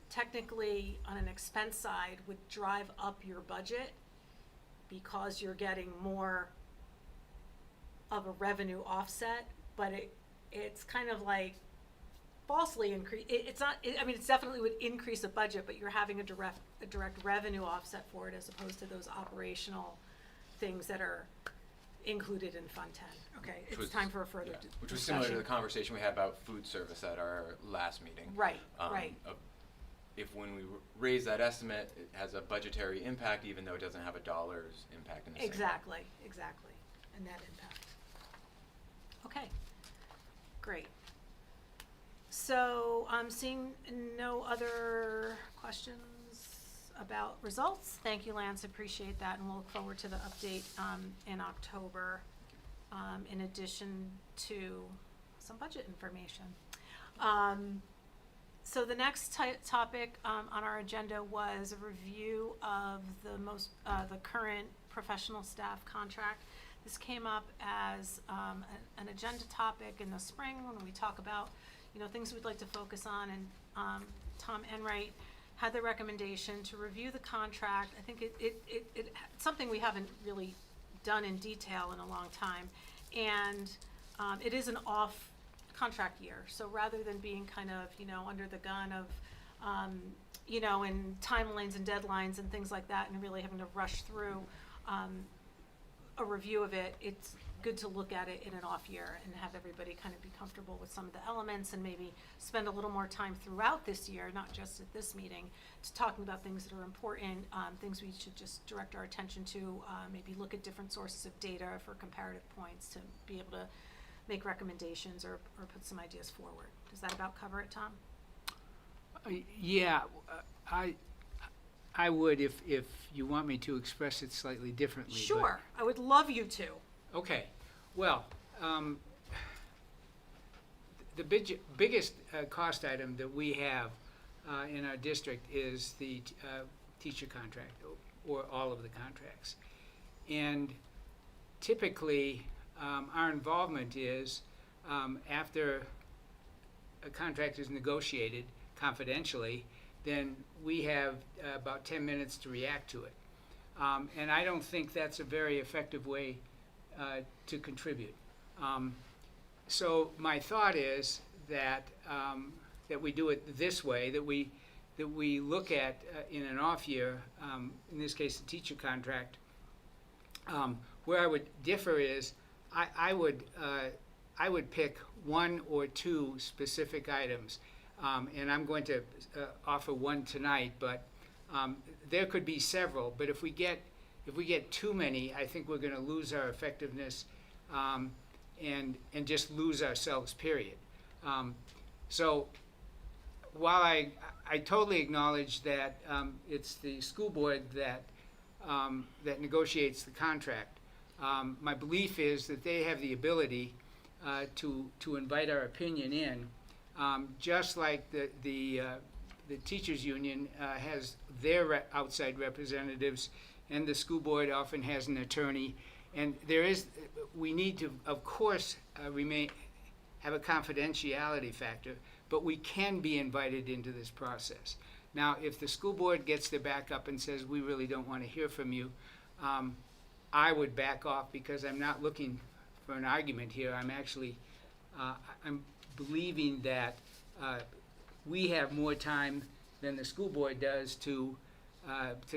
Speaker 1: technically, on an expense side, would drive up your budget because you're getting more of a revenue offset, but it's kind of like falsely increase, it's not, I mean, it's definitely would increase a budget, but you're having a direct revenue offset for it as opposed to those operational things that are included in Fund 10. Okay,
Speaker 6: Which
Speaker 1: it's
Speaker 6: was-
Speaker 1: time for a further
Speaker 6: yeah,
Speaker 1: discussion.
Speaker 6: which was similar to the conversation we had about food service at our last meeting.
Speaker 1: Right, right.
Speaker 6: If when we raise that estimate, it has a budgetary impact, even though it doesn't have a dollars impact in the same way.
Speaker 1: Exactly, and that impact. Okay, great. So I'm seeing no other questions about results. Thank you, Lance, appreciate that, and we'll look forward to the update in October, in addition to some budget information. So the next topic on our agenda was a review of the current professional staff contract. This came up as an agenda topic in the spring when we talk about, things we'd like to focus on, and Tom Enright had the recommendation to review the contract. I think it's something we haven't really done in detail in a long time, and it is an off contract year. So rather than being kind of, under the gun of, and timelines and deadlines and things like that, and really having to rush through a review of it, it's good to look at it in an off year and have everybody kind of be comfortable with some of the elements, and maybe spend a little more time throughout this year, not just at this meeting, to talking about things that are important, things we should just direct our attention to, maybe look at different sources of data for comparative points to be able to make recommendations or put some ideas forward. Does that about cover it, Tom?
Speaker 4: Yeah, I would if you want me to express it slightly differently. but-
Speaker 1: Sure, I would love you to.
Speaker 4: Okay, well, the biggest cost item that we have in our district is the teacher contract, or all of the contracts. And typically, our involvement is, after a contract is negotiated confidentially, then we have about 10 minutes to react to it. And I don't think that's a very effective way to contribute. So my thought is that that we do it this way, that we look at in an off year, in this case the teacher contract. Where I would differ is I would pick one or two specific items, and I'm going to offer one tonight, but there could be several. But if we get too many, I think we're going to lose our effectiveness, and just lose ourselves, period. So while I totally acknowledge that it's the school board that negotiates the contract, my belief is that they have the ability to invite our opinion in, just like the teachers union has their outside representatives, and the school board often has an attorney. And we need to, of course, have a confidentiality factor, but we can be invited into this process. Now, if the school board gets their back up and says, we really don't want to hear from you, I would back off, because I'm not looking for an argument here. I'm actually, I'm believing that we have more time than the school board does to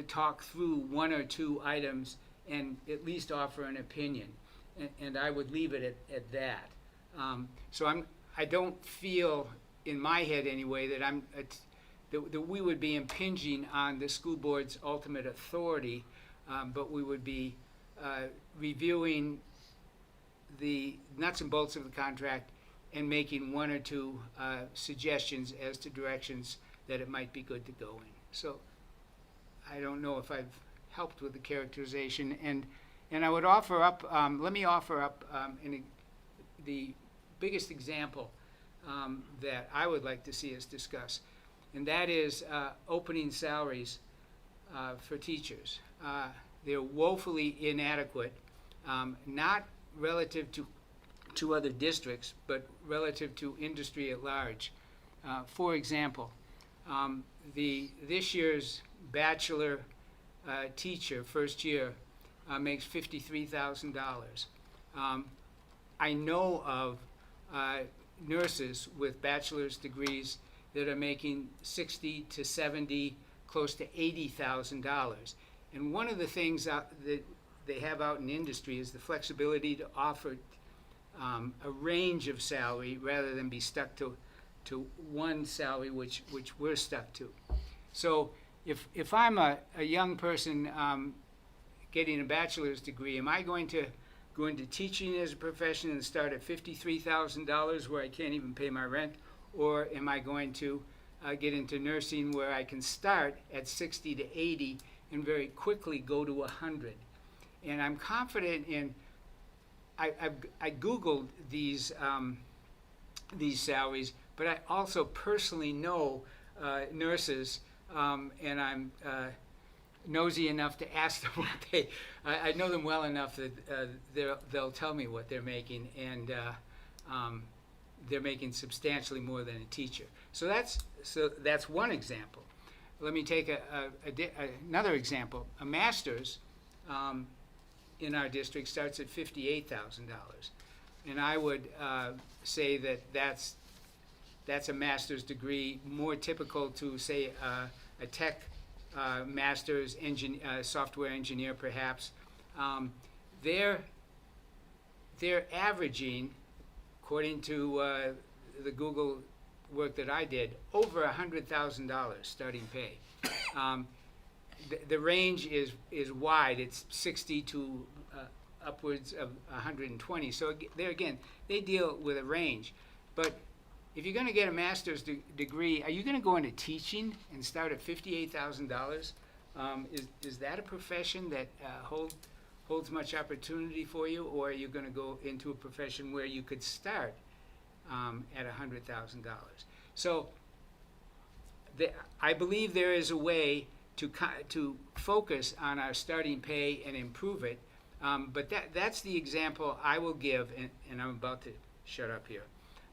Speaker 4: talk through one or two items and at least offer an opinion, and I would leave it at that. So I don't feel, in my head anyway, that that we would be impinging on the school board's ultimate authority, but we would be reviewing the nuts and bolts of the contract and making one or two suggestions as to directions that it might be good to go in. So I don't know if I've helped with the characterization, and I would offer up, let me offer up the biggest example that I would like to see us discuss, and that is opening salaries for teachers. They're woefully inadequate, not relative to other districts, but relative to industry at large. For example, this year's bachelor teacher, first year, makes $53,000. I know of nurses with bachelor's degrees that are making 60 to 70, close to $80,000. And one of the things that they have out in industry is the flexibility to offer a range of salary rather than be stuck to one salary, which we're stuck to. So if I'm a young person getting a bachelor's degree, am I going to go into teaching as a profession and start at $53,000 where I can't even pay my rent? Or am I going to get into nursing where I can start at 60 to 80 and very quickly go to 100? And I'm confident in, I Googled these salaries, but I also personally know nurses, and I'm nosy enough to ask them what I know them well enough that they'll tell me what they're making, and they're making substantially more than a teacher. So that's one example. Let me take another example. A master's in our district starts at $58,000, and I would say that that's a master's degree more typical to, say, a tech master's software engineer, perhaps. They're averaging, according to the Google work that I did, over $100,000 starting pay. The range is wide. It's 60 to upwards of 120. So there again, they deal with a range. But if you're going to get a master's degree, are you going to go into teaching and start at $58,000? Is that a profession that holds much opportunity for you, or are you going to go into a profession where you could start at $100,000? So I believe there is a way to focus on our starting pay and improve it. But that's the example I will give, and I'm about to shut up here.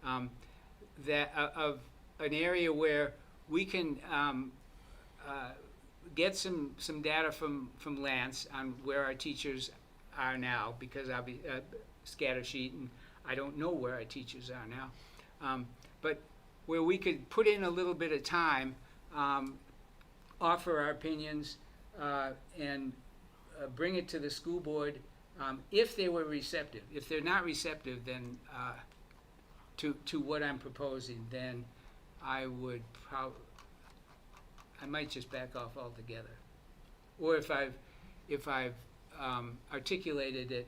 Speaker 4: Of an area where we can get some data from Lance on where our teachers are now, because I'll be scatter sheet, and I don't know where our teachers are now. But where we could put in a little bit of time, offer our opinions, and bring it to the school board if they were receptive. If they're not receptive, then to what I'm proposing, then I would I might just back off altogether. Or if I've articulated it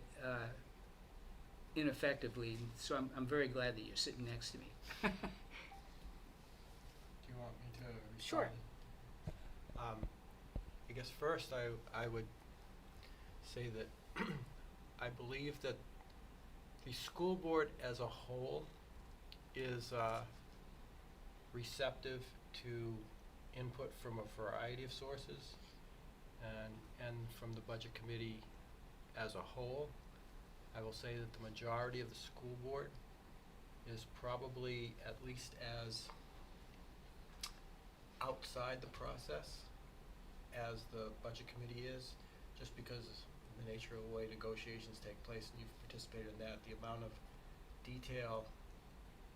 Speaker 4: ineffectively. So I'm very glad that you're sitting next to me.
Speaker 7: Do you want me to respond?
Speaker 1: Sure.
Speaker 7: I guess first I would say that I believe that the school board as a whole is receptive to input from a variety of sources, and from the budget committee as a whole. I will say that the majority of the school board is probably at least as outside the process as the budget committee is, just because of the nature of the way negotiations take place, and you've participated in that, the amount of detail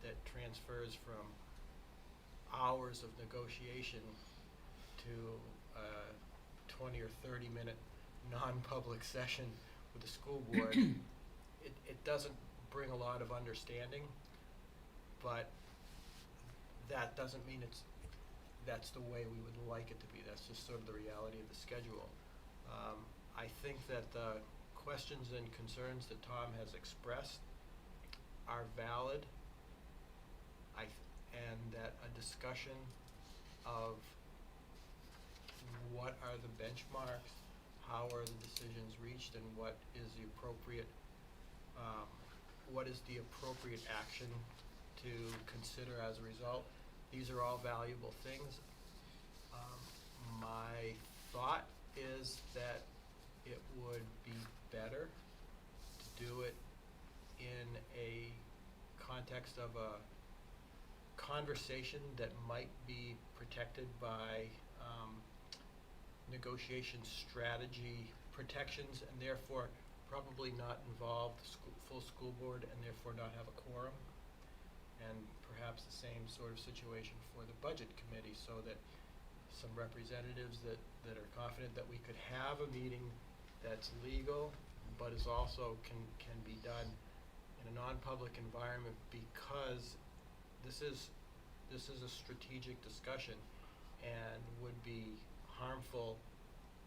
Speaker 7: that transfers from hours of negotiation to a 20 or 30 minute non-public session with the school board. It doesn't bring a lot of understanding, but that doesn't mean that's the way we would like it to be. That's just sort of the reality of the schedule. I think that the questions and concerns that Tom has expressed are valid, and that a discussion of what are the benchmarks, how are the decisions reached, and what is the appropriate action to consider as a result. These are all valuable things. My thought is that it would be better to do it in a context of a conversation that might be protected by negotiation strategy protections, and therefore probably not involve the full school board and therefore not have a quorum. And perhaps the same sort of situation for the budget committee, so that some representatives that are confident that we could have a meeting that's legal, but is also can be done in a non-public environment, because this is a strategic discussion and would be harmful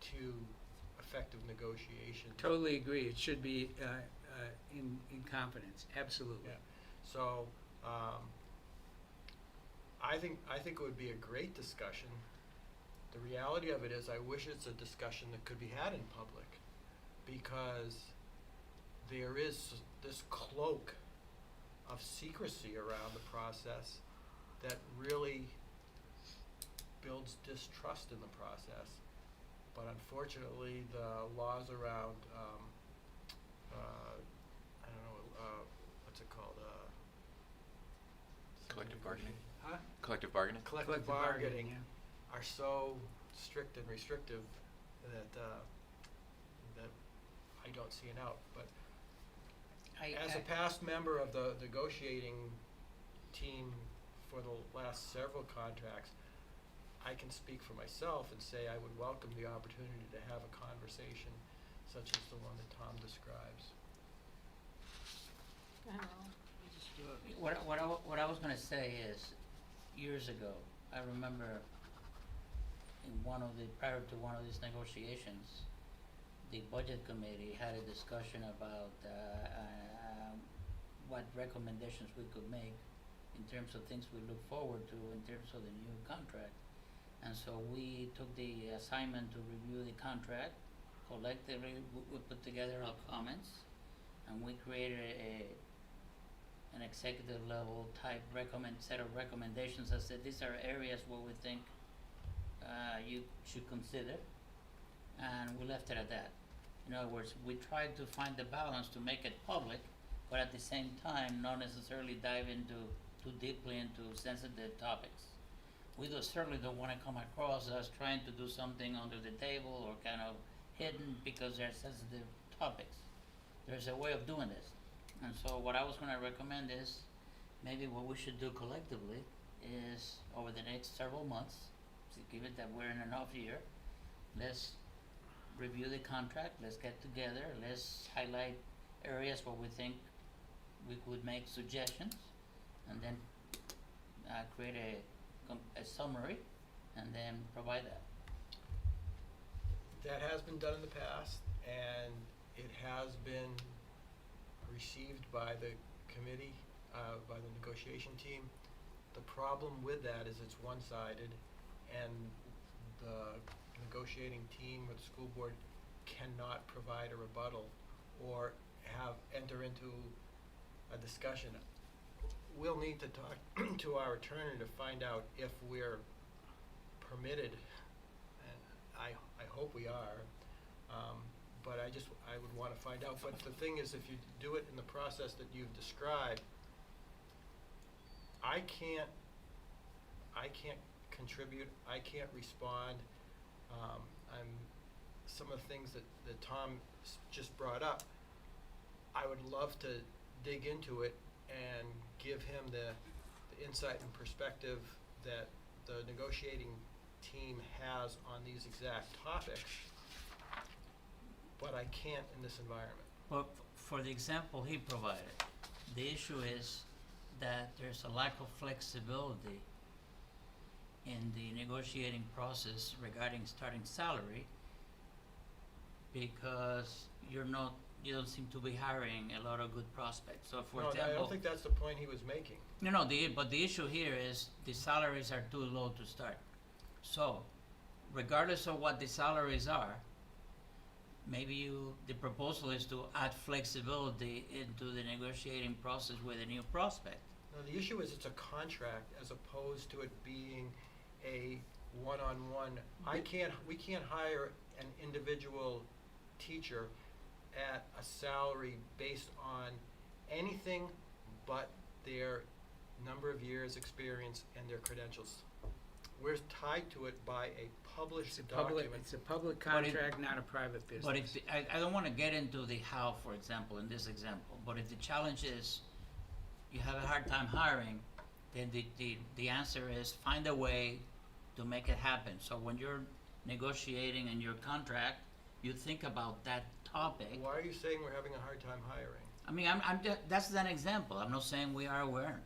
Speaker 7: to effective negotiation.
Speaker 4: Totally agree. It should be in confidence, absolutely.
Speaker 7: Yeah. So, I think it would be a great discussion. The reality of it is, I wish it's a discussion that could be had in public, because there is this cloak of secrecy around the process that really builds distrust in the process. But unfortunately, the laws around, I don't know, what's it called?
Speaker 6: Collective bargaining?
Speaker 7: Huh?
Speaker 6: Collective bargaining?
Speaker 7: Collective bargaining are so strict and restrictive that that I don't see an out. But as a past member of the negotiating team for the last several contracts, I can speak for myself and say I would welcome the opportunity to have a conversation such as the one that Tom describes.
Speaker 1: Go ahead, Roland.
Speaker 5: What I was gonna say is, years ago, I remember prior to one of these negotiations, the budget committee had a discussion about what recommendations we could make in terms of things we look forward to in terms of the new contract. And so we took the assignment to review the contract. Collectively, we put together our comments, and we created an executive level type set of recommendations that said these are areas where we think you should consider, and we left it at that. In other words, we tried to find the balance to make it public, but at the same time not necessarily dive too deeply into sensitive topics. We certainly don't want to come across as trying to do something under the table or kind of hidden because they're sensitive topics. There's a way of doing this. And so what I was going to recommend is, maybe what we should do collectively is, over the next several months, to give it that we're in an off year, let's review the contract, let's get together, let's highlight areas where we think we could make suggestions, and then create a summary, and then provide that.
Speaker 7: That has been done in the past, and it has been received by the committee, by the negotiation team. The problem with that is it's one-sided, and the negotiating team or the school board cannot provide a rebuttal or enter into a discussion. We'll need to talk to our attorney to find out if we're permitted, and I hope we are, but I would want to find out. But the thing is, if you do it in the process that you've described, I can't contribute, I can't respond. Some of the things that Tom just brought up, I would love to dig into it and give him the insight and perspective that the negotiating team has on these exact topics, but I can't in this environment.
Speaker 5: Well, for the example he provided, the issue is that there's a lack of flexibility in the negotiating process regarding starting salary, because you don't seem to be hiring a lot of good prospects. So for example,
Speaker 7: I don't think that's the point he was making.
Speaker 5: No, but the issue here is the salaries are too low to start. So, regardless of what the salaries are, maybe the proposal is to add flexibility into the negotiating process with a new prospect.
Speaker 7: No, the issue is it's a contract as opposed to it being a one-on-one. We can't hire an individual teacher at a salary based on anything but their number of years experience and their credentials. we're tied to it by a published
Speaker 4: It's
Speaker 7: document.
Speaker 4: a public
Speaker 5: But it-
Speaker 4: contract, not a private business.
Speaker 5: But if, I don't wanna get into the how, for example, in this example, but if the challenge is you have a hard time hiring, then the answer is find a way to make it happen. So when you're negotiating in your contract, you think about that topic.
Speaker 7: Why are you saying we're having a hard time hiring?
Speaker 5: I mean, I'm just, that's an example, I'm not saying we are aware.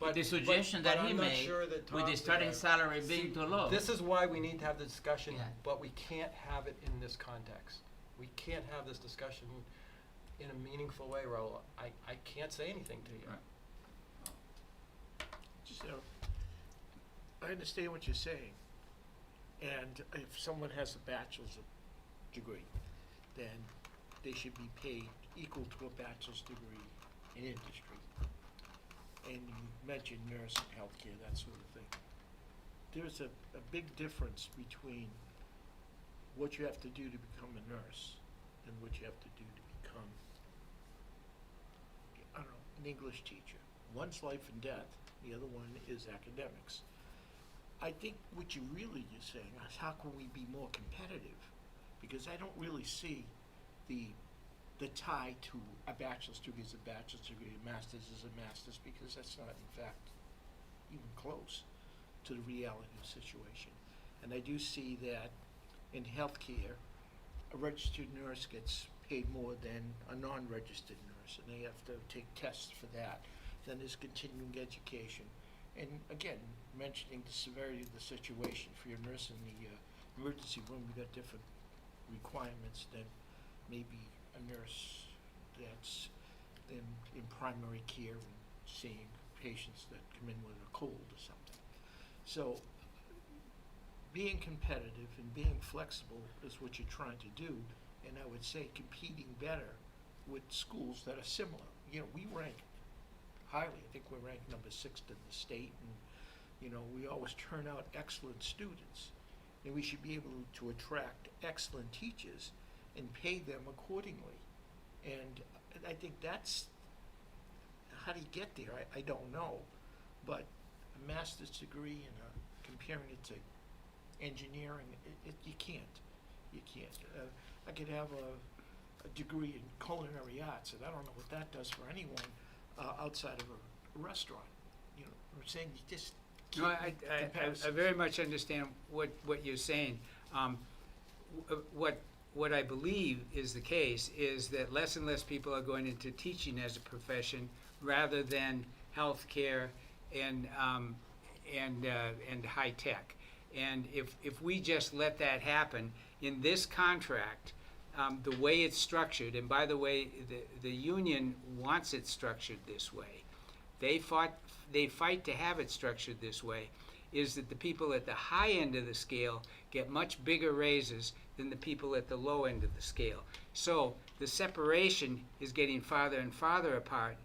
Speaker 7: Okay.
Speaker 5: The suggestion that he
Speaker 7: I'm not
Speaker 5: made
Speaker 7: sure that
Speaker 5: with the
Speaker 7: Tom's
Speaker 5: starting
Speaker 7: gonna-
Speaker 5: salary being
Speaker 7: See,
Speaker 5: too low.
Speaker 7: This is why we need to have the discussion,
Speaker 5: Yeah.
Speaker 7: but we can't have it in this context. We can't have this discussion in a meaningful way, Raul. I can't say anything to you.
Speaker 5: Right.
Speaker 8: So, I understand what you're saying, and if someone has a bachelor's degree, then they should be paid equal to a bachelor's degree in industry. And you mentioned nursing, healthcare, that sort of thing. There's a big difference between what you have to do to become a nurse and what you have to do to become, I don't know, an English teacher. One's life and death, the other one is academics. I think what you really is saying is how can we be more competitive? Because I don't really see the tie to a bachelor's degree is a bachelor's degree, a master's is a master's, because that's not in fact even close to the reality of the situation. And I do see that in healthcare, a registered nurse gets paid more than a non-registered nurse, and they have to take tests for that. Then there's continuing education. And again, mentioning the severity of the situation, for your nurse in the emergency room, you got different requirements than maybe a nurse that's in primary care and seeing patients that come in with a cold or something. So being competitive and being flexible is what you're trying to do, and I would say competing better with schools that are similar. You know, we rank highly. I think we're ranked number 6 in the state, and you know, we always turn out excellent students, and we should be able to attract excellent teachers and pay them accordingly. And I think that's, how do you get there? I don't know, but a master's degree and comparing it to engineering, you can't. I could have a degree in culinary arts, and I don't know what that does for anyone outside of a restaurant. You know, I'm saying you just
Speaker 4: No,
Speaker 8: can't
Speaker 4: I
Speaker 8: make comparisons.
Speaker 4: very much understand what you're saying. What I believe is the case is that less and less people are going into teaching as a profession rather than healthcare and high tech. And if we just let that happen in this contract, the way it's structured, and by the way, the union wants it structured this way. They fight to have it structured this way, is that the people at the high end of the scale get much bigger raises than the people at the low end of the scale. So the separation is getting farther and farther apart,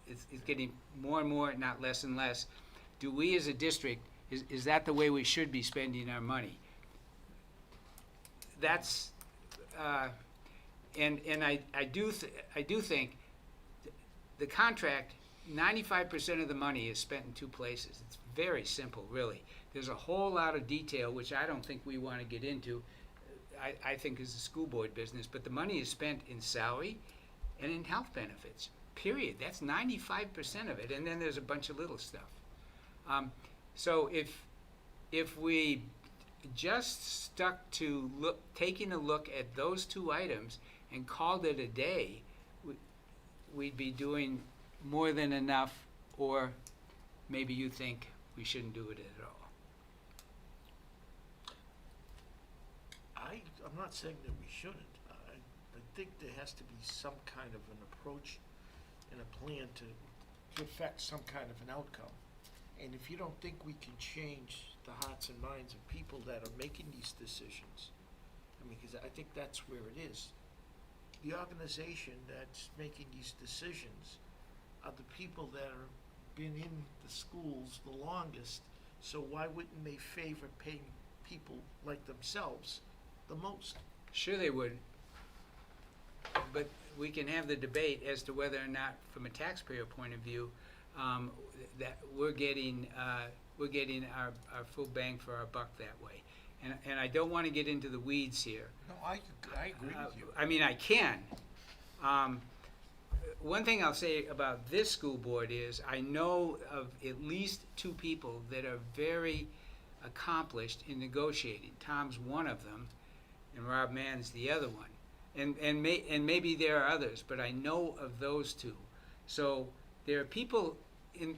Speaker 4: it's getting more and more, not less and less. Do we as a district, is that the way we should be spending our money? That's, and I do think the contract, 95% of the money is spent in 2 places. It's very simple, really. There's a whole lot of detail, which I don't think we want to get into. I think is a school board business, but the money is spent in salary and in health benefits, period. That's 95% of it, and then there's a bunch of little stuff. So if we just stuck to taking a look at those 2 items and called it a day, we'd be doing more than enough, or maybe you think we shouldn't do it at all.
Speaker 8: I'm not saying that we shouldn't. I think there has to be some kind of an approach and a plan to affect some kind of an outcome. And if you don't think we can change the hearts and minds of people that are making these decisions, I mean, because I think that's where it is. The organization that's making these decisions are the people that have been in the schools the longest, so why wouldn't they favor paying people like themselves the most?
Speaker 4: Sure they would, but we can have the debate as to whether or not, from a taxpayer point of view, that we're getting we're getting our full bang for our buck that way. And I don't want to get into the weeds here.
Speaker 8: No, I agree with you.
Speaker 4: I mean, I can. One thing I'll say about this school board is I know of at least two people that are very accomplished in negotiating. Tom's one of them, and Rob Mann's the other one. And maybe there are others, but I know of those two. So there are people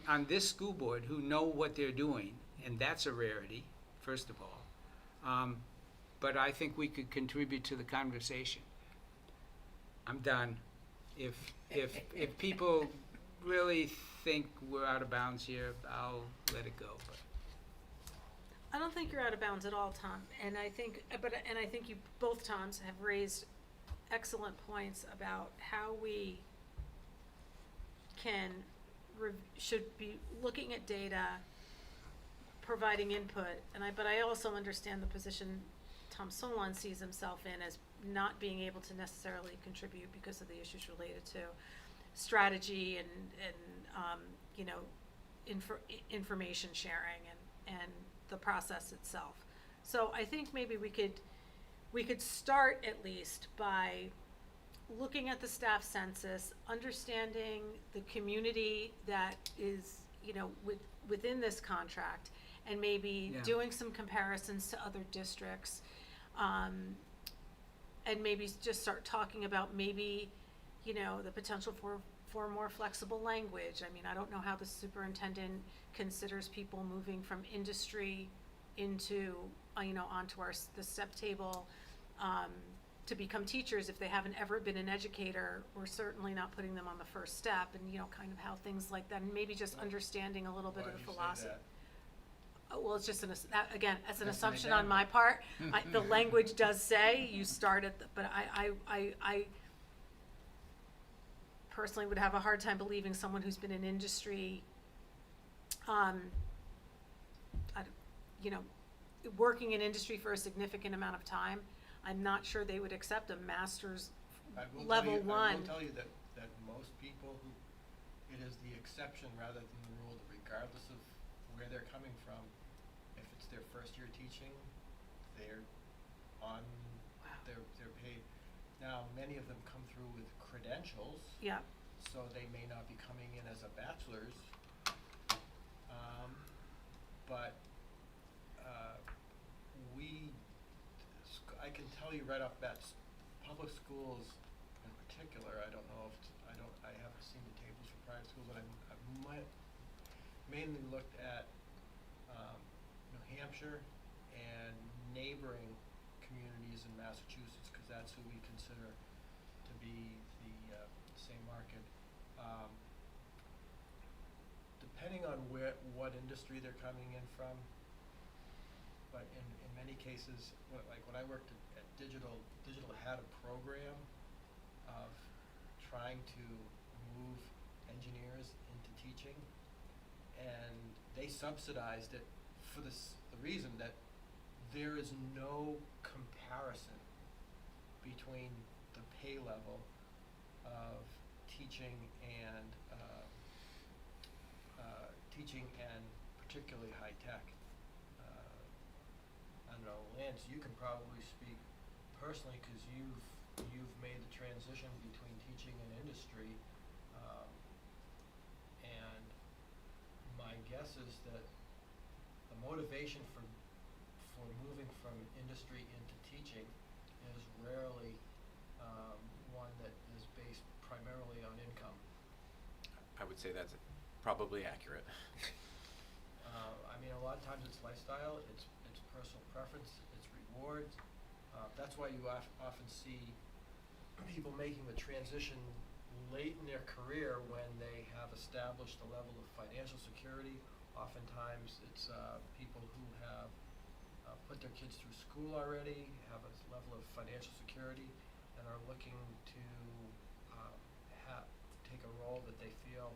Speaker 4: on this school board who know what they're doing, and that's a rarity, first of all. But I think we could contribute to the conversation. I'm done. If people really think we're out of bounds here, I'll let it go. But
Speaker 1: I don't think you're out of bounds at all, Tom, and I think you, both Toms, have raised excellent points about how we should be looking at data, providing input, but I also understand the position Tom Solon sees himself in as not being able to necessarily contribute because of the issues related to strategy and information sharing and the process itself. So I think maybe we could start at least by looking at the staff census, understanding the community that is, within this contract, and maybe doing some comparisons to other districts, and maybe just start talking about maybe, the potential for more flexible language. I mean, I don't know how the superintendent considers people moving from industry into, onto the step table, to become teachers if they haven't ever been an educator. We're certainly not putting them on the first step, and kind of how things like that, and maybe just understanding a little bit of the philosophy. Well, it's just again, it's an assumption on my part. The language does say you start at but I personally would have a hard time believing someone who's been in industry, working in industry for a significant amount of time. I'm not sure they would accept a master's level one.
Speaker 7: I will tell you that most people it is the exception rather than the rule, that regardless of where they're coming from, if it's their first year teaching, they're on, they're paid. Now, many of them come through with credentials.
Speaker 1: Yeah.
Speaker 7: So they may not be coming in as a bachelor's, but I can tell you right off the bat, public schools in particular, I haven't seen the tables for private schools, but I've mainly looked at New Hampshire and neighboring communities in Massachusetts, because that's who we consider to be the same market. Depending on what industry they're coming in from, but in many cases, like when I worked at Digital had a program of trying to move engineers into teaching, and they subsidized it for the reason that there is no comparison between the pay level of teaching and particularly high tech. I don't know, Lance, you can probably speak personally because you've made the transition between teaching and industry, and my guess is that the motivation for moving from industry into teaching is rarely one that is based primarily on income.
Speaker 6: I would say that's probably accurate.
Speaker 7: I mean, a lot of times it's lifestyle, it's personal preference, it's rewards. That's why you often see people making the transition late in their career when they have established a level of financial security. Oftentimes it's people who have put their kids through school already, have a level of financial security, and are looking to take a role that they feel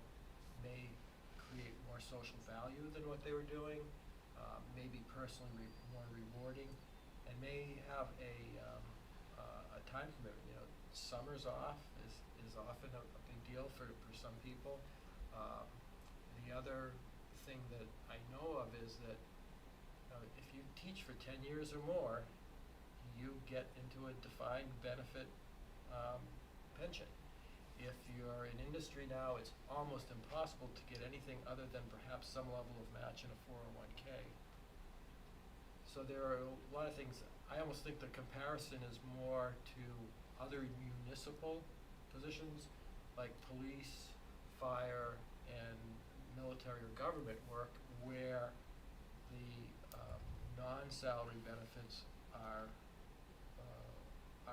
Speaker 7: may create more social value than what they were doing, may be personally more rewarding, and may have a time commitment. Summers off is often a big deal for some people. The other thing that I know of is that if you teach for 10 years or more, you get into a defined benefit pension. If you're in industry now, it's almost impossible to get anything other than perhaps some level of match in a 401k. So there are a lot of things. I almost think the comparison is more to other municipal positions like police, fire, and military or government work, where the non-salary benefits are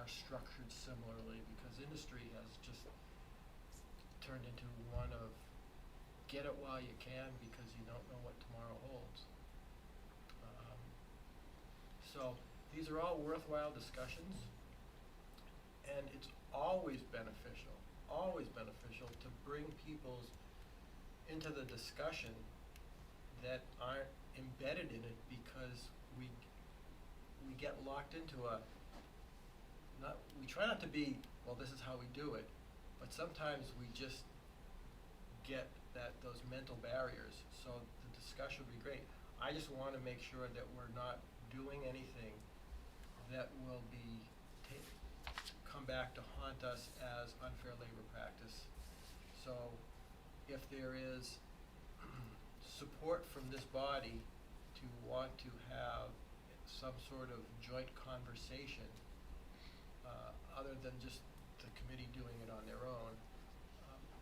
Speaker 7: structured similarly, because industry has just turned into one of get it while you can because you don't know what tomorrow holds. So these are all worthwhile discussions, and it's always beneficial to bring people into the discussion that aren't embedded in it, because we get locked into we try not to be, well, this is how we do it, but sometimes we just get those mental barriers. So the discussion would be great. I just want to make sure that we're not doing anything that will come back to haunt us as unfair labor practice. So if there is support from this body to want to have some sort of joint conversation, other than just the committee doing it on their own,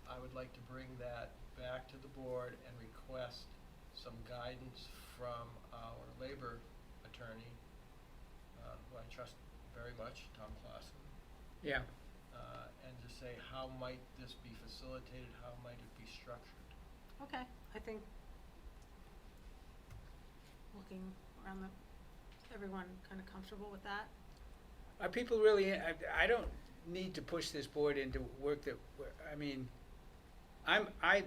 Speaker 7: I would like to bring that back to the board and request some guidance from our labor attorney, who I trust very much, Tom Clausen.
Speaker 4: Yeah.
Speaker 7: And just say, how might this be facilitated? How might it be structured?
Speaker 1: Okay, I think looking around everyone kind of comfortable with that?
Speaker 4: Are people really, I don't need to push this board into work that, I mean, I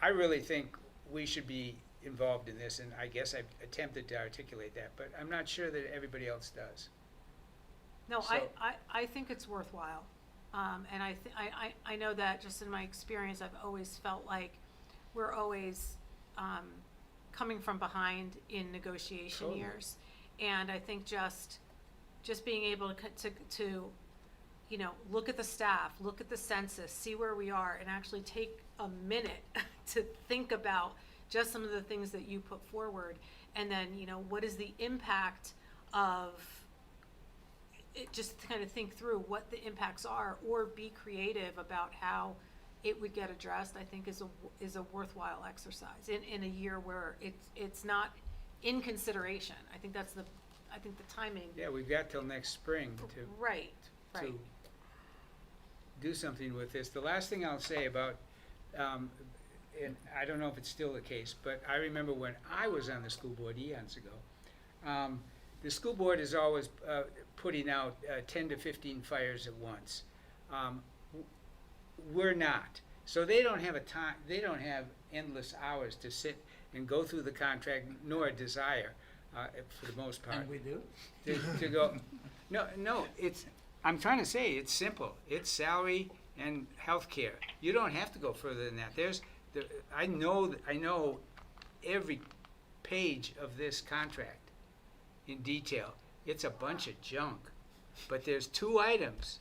Speaker 4: really think we should be involved in this, and I guess I've attempted to articulate that, but I'm not sure that everybody else does.
Speaker 1: No,
Speaker 4: So-
Speaker 1: I think it's worthwhile. And I know that just in my experience, I've always felt like we're always coming from behind in negotiation
Speaker 4: Totally.
Speaker 1: years. And I think just being able to look at the staff, look at the census, see where we are, and actually take a minute to think about just some of the things that you put forward. And then, what is the impact of it, just to kind of think through what the impacts are, or be creative about how it would get addressed, I think is a worthwhile exercise in a year where it's not in consideration. I think the timing.
Speaker 4: Yeah, we've got till next spring to
Speaker 1: Right.
Speaker 4: to do something with this. The last thing I'll say about, and I don't know if it's still the case, but I remember when I was on the school board eons ago, the school board is always putting out 10 to 15 fires at once. We're not. So they don't have they don't have endless hours to sit and go through the contract, nor a desire, for the most part.
Speaker 5: And we do?
Speaker 4: To go, no, I'm trying to say, it's simple. It's salary and health care. You don't have to go further than that. I know every page of this contract in detail. It's a bunch of junk. But there's 2 items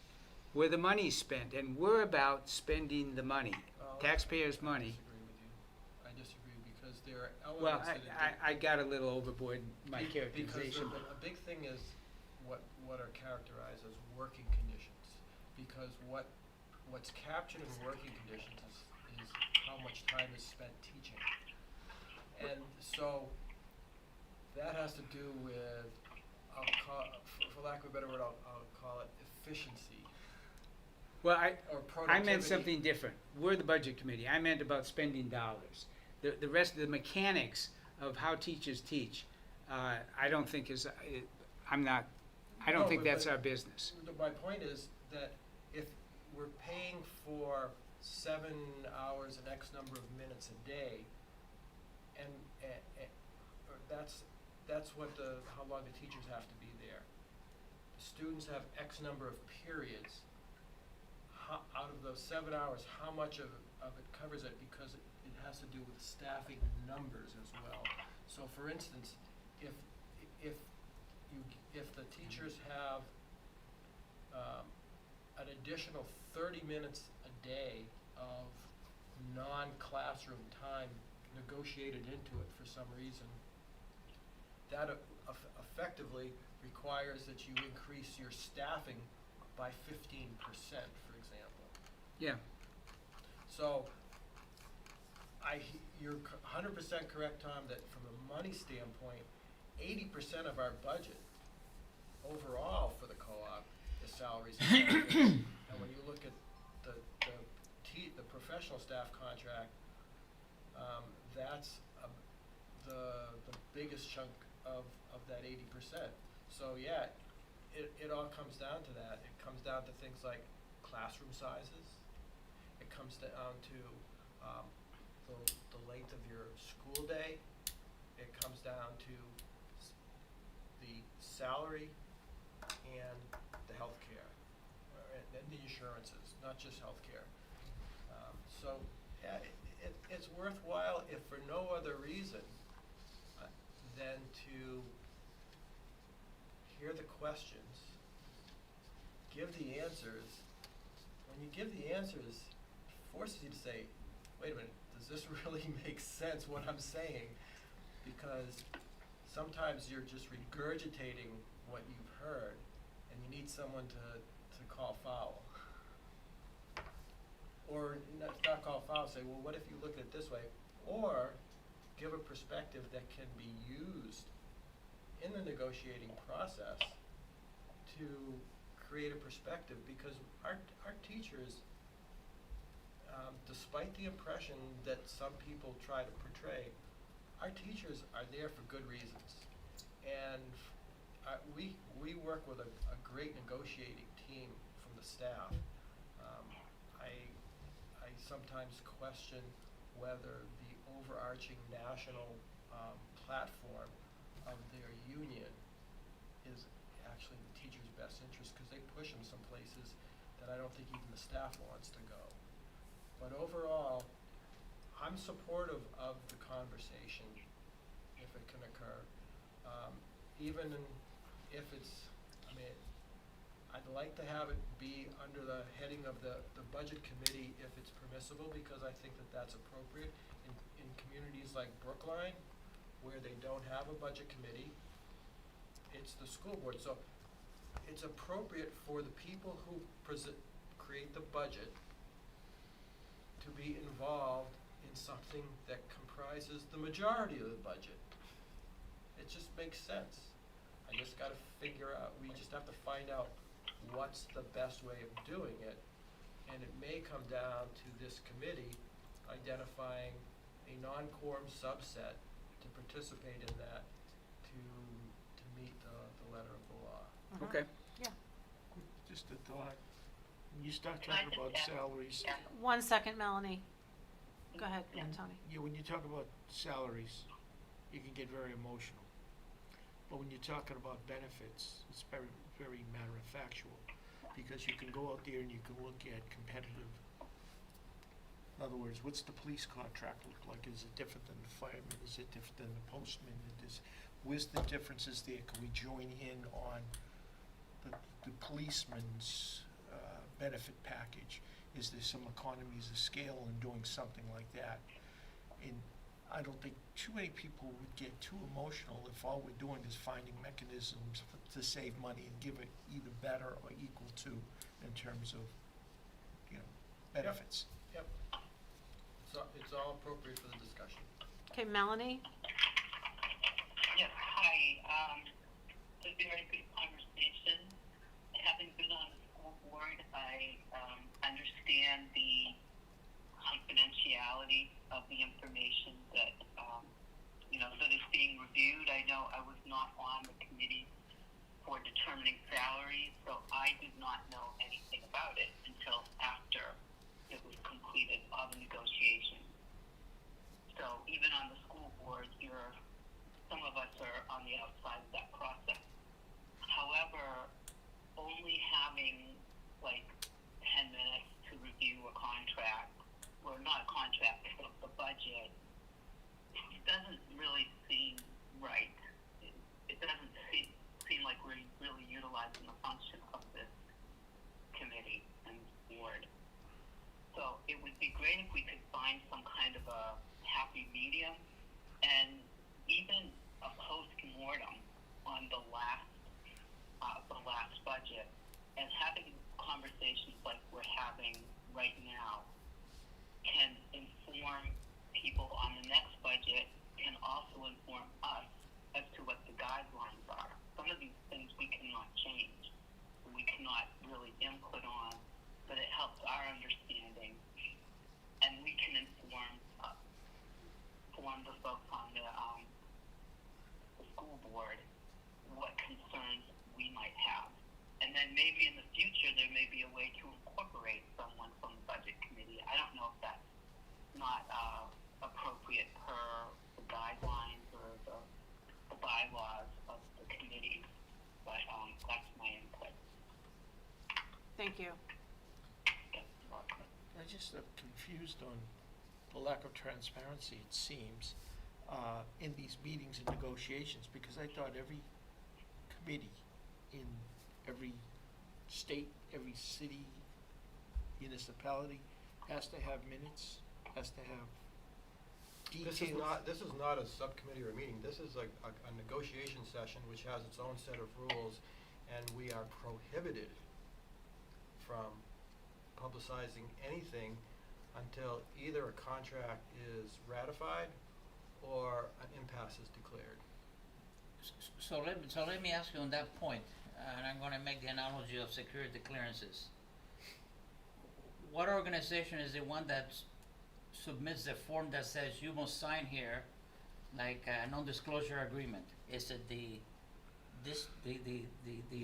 Speaker 4: where the money's spent, and we're about spending the money, taxpayers' money.
Speaker 7: I disagree because there are
Speaker 4: Well,
Speaker 7: elements
Speaker 4: I got a little overboard in my
Speaker 7: Because
Speaker 4: characterization.
Speaker 7: a big thing is what are characterized as working conditions. Because what's captured in working conditions is how much time is spent teaching. And so that has to do with, for lack of a better word, I'll call it efficiency
Speaker 4: Well,
Speaker 7: or
Speaker 4: I
Speaker 7: productivity.
Speaker 4: meant something different. We're the budget committee. I meant about spending dollars. The rest of the mechanics of how teachers teach, I don't think I don't
Speaker 7: No,
Speaker 4: think
Speaker 7: but-
Speaker 4: that's our business.
Speaker 7: My point is that if we're paying for 7 hours and X number of minutes a day, and or that's how long the teachers have to be there. The students have X number of periods. out of those 7 hours, how much of it covers it, because it has to do with staffing numbers as well. So for instance, if the teachers have an additional 30 minutes a day of non-classroom time negotiated into it for some reason, that effectively requires that you increase your staffing by 15%, for example.
Speaker 4: Yeah.
Speaker 7: So, you're 100% correct, Tom, that from a money standpoint, 80% of our budget overall for the co-op is salaries and benefits. And when you look at the professional staff contract, that's the biggest chunk of that 80%. So yeah, it all comes down to that. It comes down to things like classroom sizes. It comes down to the length of your school day. It comes down to the salary and the health care, and the insurances, not just health care. So yeah, it's worthwhile, if for no other reason than to hear the questions, give the answers. When you give the answers, it forces you to say, wait a minute, does this really make sense what I'm saying? Because sometimes you're just regurgitating what you've heard, and you need someone to call foul. Or not call foul, say, well, what if you look at it this way? Or give a perspective that can be used in the negotiating process to create a perspective, because our teachers, despite the impression that some people try to portray, our teachers are there for good reasons. And we work with a great negotiating team from the staff. I sometimes question whether the overarching national platform of their union is actually in the teacher's best interest, because they push them some places that I don't think even the staff wants to go. But overall, I'm supportive of the conversation if it can occur. Even if it's, I mean, I'd like to have it be under the heading of the budget committee if it's permissible, because I think that that's appropriate in communities like Brookline, where they don't have a budget committee. It's the school board, so it's appropriate for the people who create the budget to be involved in something that comprises the majority of the budget. It just makes sense. I just gotta figure out, we just have to find out what's the best way of doing it. And it may come down to this committee identifying a non-quorum subset to participate in that, to meet the letter of the law.
Speaker 4: Okay.
Speaker 1: Yeah.
Speaker 8: Just a thought. When you start
Speaker 3: Can I
Speaker 8: talking
Speaker 3: just
Speaker 8: about
Speaker 3: add-
Speaker 8: salaries,
Speaker 3: Yeah.
Speaker 1: 1 second, Melanie. Go ahead,
Speaker 3: Yeah.
Speaker 1: Tony.
Speaker 8: when you talk about salaries, you can get very emotional. But when you're talking about benefits, it's very, very matter of factual, because you can go out there and you can look at competitive. In other words, what's the police contract look like? Is it different than the fireman? Is it different than the postman? Where's the differences there? Can we join in on the policeman's benefit package? Is there some economies of scale in doing something like that? And I don't think too many people would get too emotional if all we're doing is finding mechanisms to save money and give it either better or equal to in terms of, benefits.
Speaker 7: Yep. So it's all appropriate for the discussion.
Speaker 1: Okay, Melanie?
Speaker 3: Yes, hi. It's a very good conversation. Having been on the school board, I understand the confidentiality of the information that that is being reviewed. I know I was not on the committee for determining salaries, so I did not know anything about it until after it was completed, all the negotiations. So even on the school board, some of us are on the outside of that process. However, only having like 10 minutes a contract, or not a contract, but the budget, it doesn't really seem right. It doesn't seem like we're really utilizing the function of this committee and board. So it would be great if we could find some kind of a happy medium, and even a post-mortem on the last budget, and having conversations like we're having right now can inform people on the next budget, can also inform us as to what the guidelines are. Some of these things we cannot change, we cannot really input on, but it helps our understanding, and we can inform the folks on the school board what concerns we might have. And then maybe in the future there may be a way to incorporate someone from the budget committee. I don't know if that's not appropriate per the guidelines or the bylaws of the committee, but that's my input.
Speaker 1: Thank you.
Speaker 8: I just am confused on the lack of transparency, it seems, in these meetings and negotiations, because I thought every committee in every state, every city, municipality has to have minutes, has to have details.
Speaker 7: This is not a subcommittee or a meeting. This is a negotiation session which has its own set of rules, and we are prohibited from publicizing anything until either a contract is ratified or an impasse is declared.
Speaker 5: So let me ask you on that point, and I'm gonna make the analogy of security clearances. What organization is the one that submits the form that says you must sign here, like a non-disclosure agreement? Is it the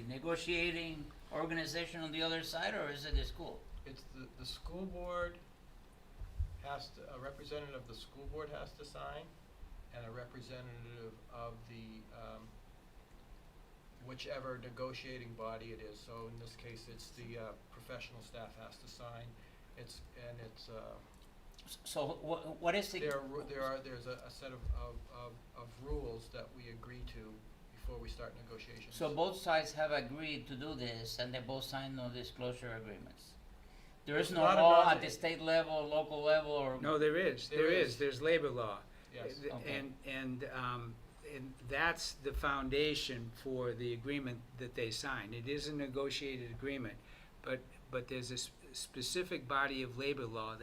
Speaker 5: negotiating organization on the other side, or is it the school?
Speaker 7: It's the school board a representative of the school board has to sign, and a representative of the whichever negotiating body it is. So in this case, it's the professional staff has to sign.
Speaker 5: So what is the?
Speaker 7: There's a set of rules that we agree to before we start negotiations.
Speaker 5: So both sides have agreed to do this, and they both signed non-disclosure agreements. There is
Speaker 7: It's
Speaker 5: no
Speaker 7: not a
Speaker 5: law
Speaker 7: non-
Speaker 5: at the state level, local level, or
Speaker 4: No, there is.
Speaker 7: There is.
Speaker 4: There's labor law.
Speaker 7: Yes.
Speaker 5: Okay.
Speaker 4: And that's the foundation for the agreement that they sign. It is a negotiated agreement, but there's a specific body of labor law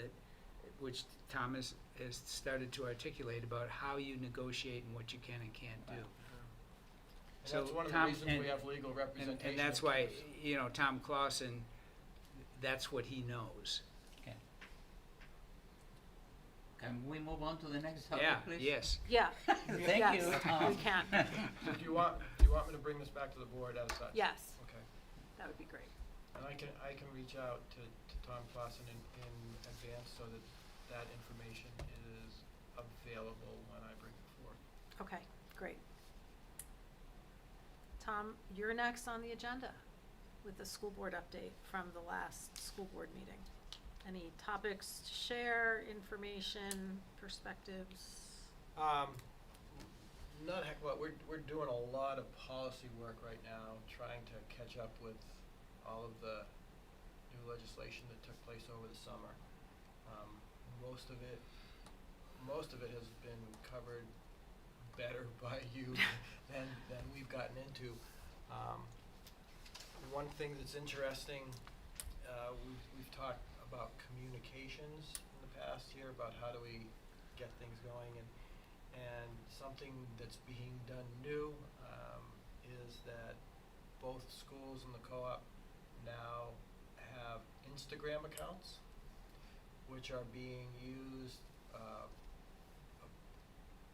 Speaker 4: which Thomas has started to articulate about how you negotiate and what you can and can't do.
Speaker 7: And
Speaker 4: So
Speaker 7: that's one of the
Speaker 4: Tom-
Speaker 7: reasons
Speaker 4: and-
Speaker 7: we have legal representation.
Speaker 4: And that's
Speaker 7: in
Speaker 4: why,
Speaker 7: cases.
Speaker 4: Tom Clausen, that's what he knows.
Speaker 5: Okay. Can we move on to the next topic,
Speaker 4: Yeah,
Speaker 5: please?
Speaker 4: yes.
Speaker 1: Yeah.
Speaker 5: Thank
Speaker 1: Yes,
Speaker 5: you,
Speaker 1: we
Speaker 5: Tom.
Speaker 1: can.
Speaker 7: So do you want me to bring this back to the board as such?
Speaker 1: Yes,
Speaker 7: Okay.
Speaker 1: that would be great.
Speaker 7: And I can reach out to Tom Clausen in advance so that information is available when I bring it forth.
Speaker 1: Okay, great. Tom, you're next on the agenda with the school board update from the last school board meeting. Any topics to share, information, perspectives?
Speaker 7: We're doing a lot of policy work right now, trying to catch up with all of the new legislation that took place over the summer. Most of it has been covered better by you than we've gotten into. One thing that's interesting, we've talked about communications in the past here, about how do we get things going, and something that's being done new is that both schools and the co-op now have Instagram accounts, which are being used,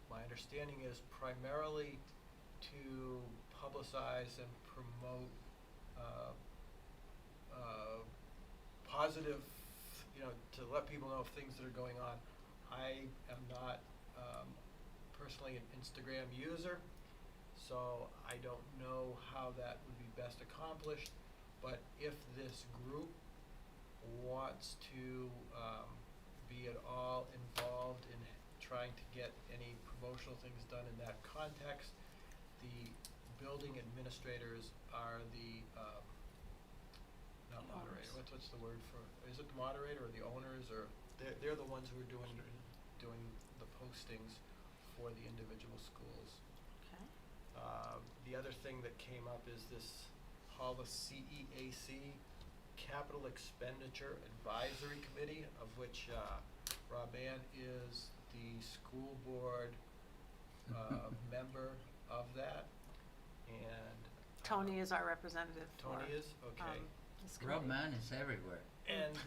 Speaker 7: my understanding is primarily to publicize and promote positive, to let people know of things that are going on. I am not personally an Instagram user, so I don't know how that would be best accomplished, but if this group wants to be at all involved in trying to get any promotional things done in that context, the building administrators are the, not
Speaker 1: The
Speaker 7: moderator,
Speaker 1: owners.
Speaker 7: what's the word for, is it the moderator or the owners, or they're the ones who are doing the postings for the individual schools.
Speaker 1: Okay.
Speaker 7: The other thing that came up is this Hollis CEAC Capital Expenditure Advisory Committee, of which Rob Ann is the school board member of that, and
Speaker 1: Tony is our representative for,
Speaker 7: Tony is, okay.
Speaker 1: this
Speaker 5: Rob
Speaker 1: committee.
Speaker 5: Man is everywhere.
Speaker 7: And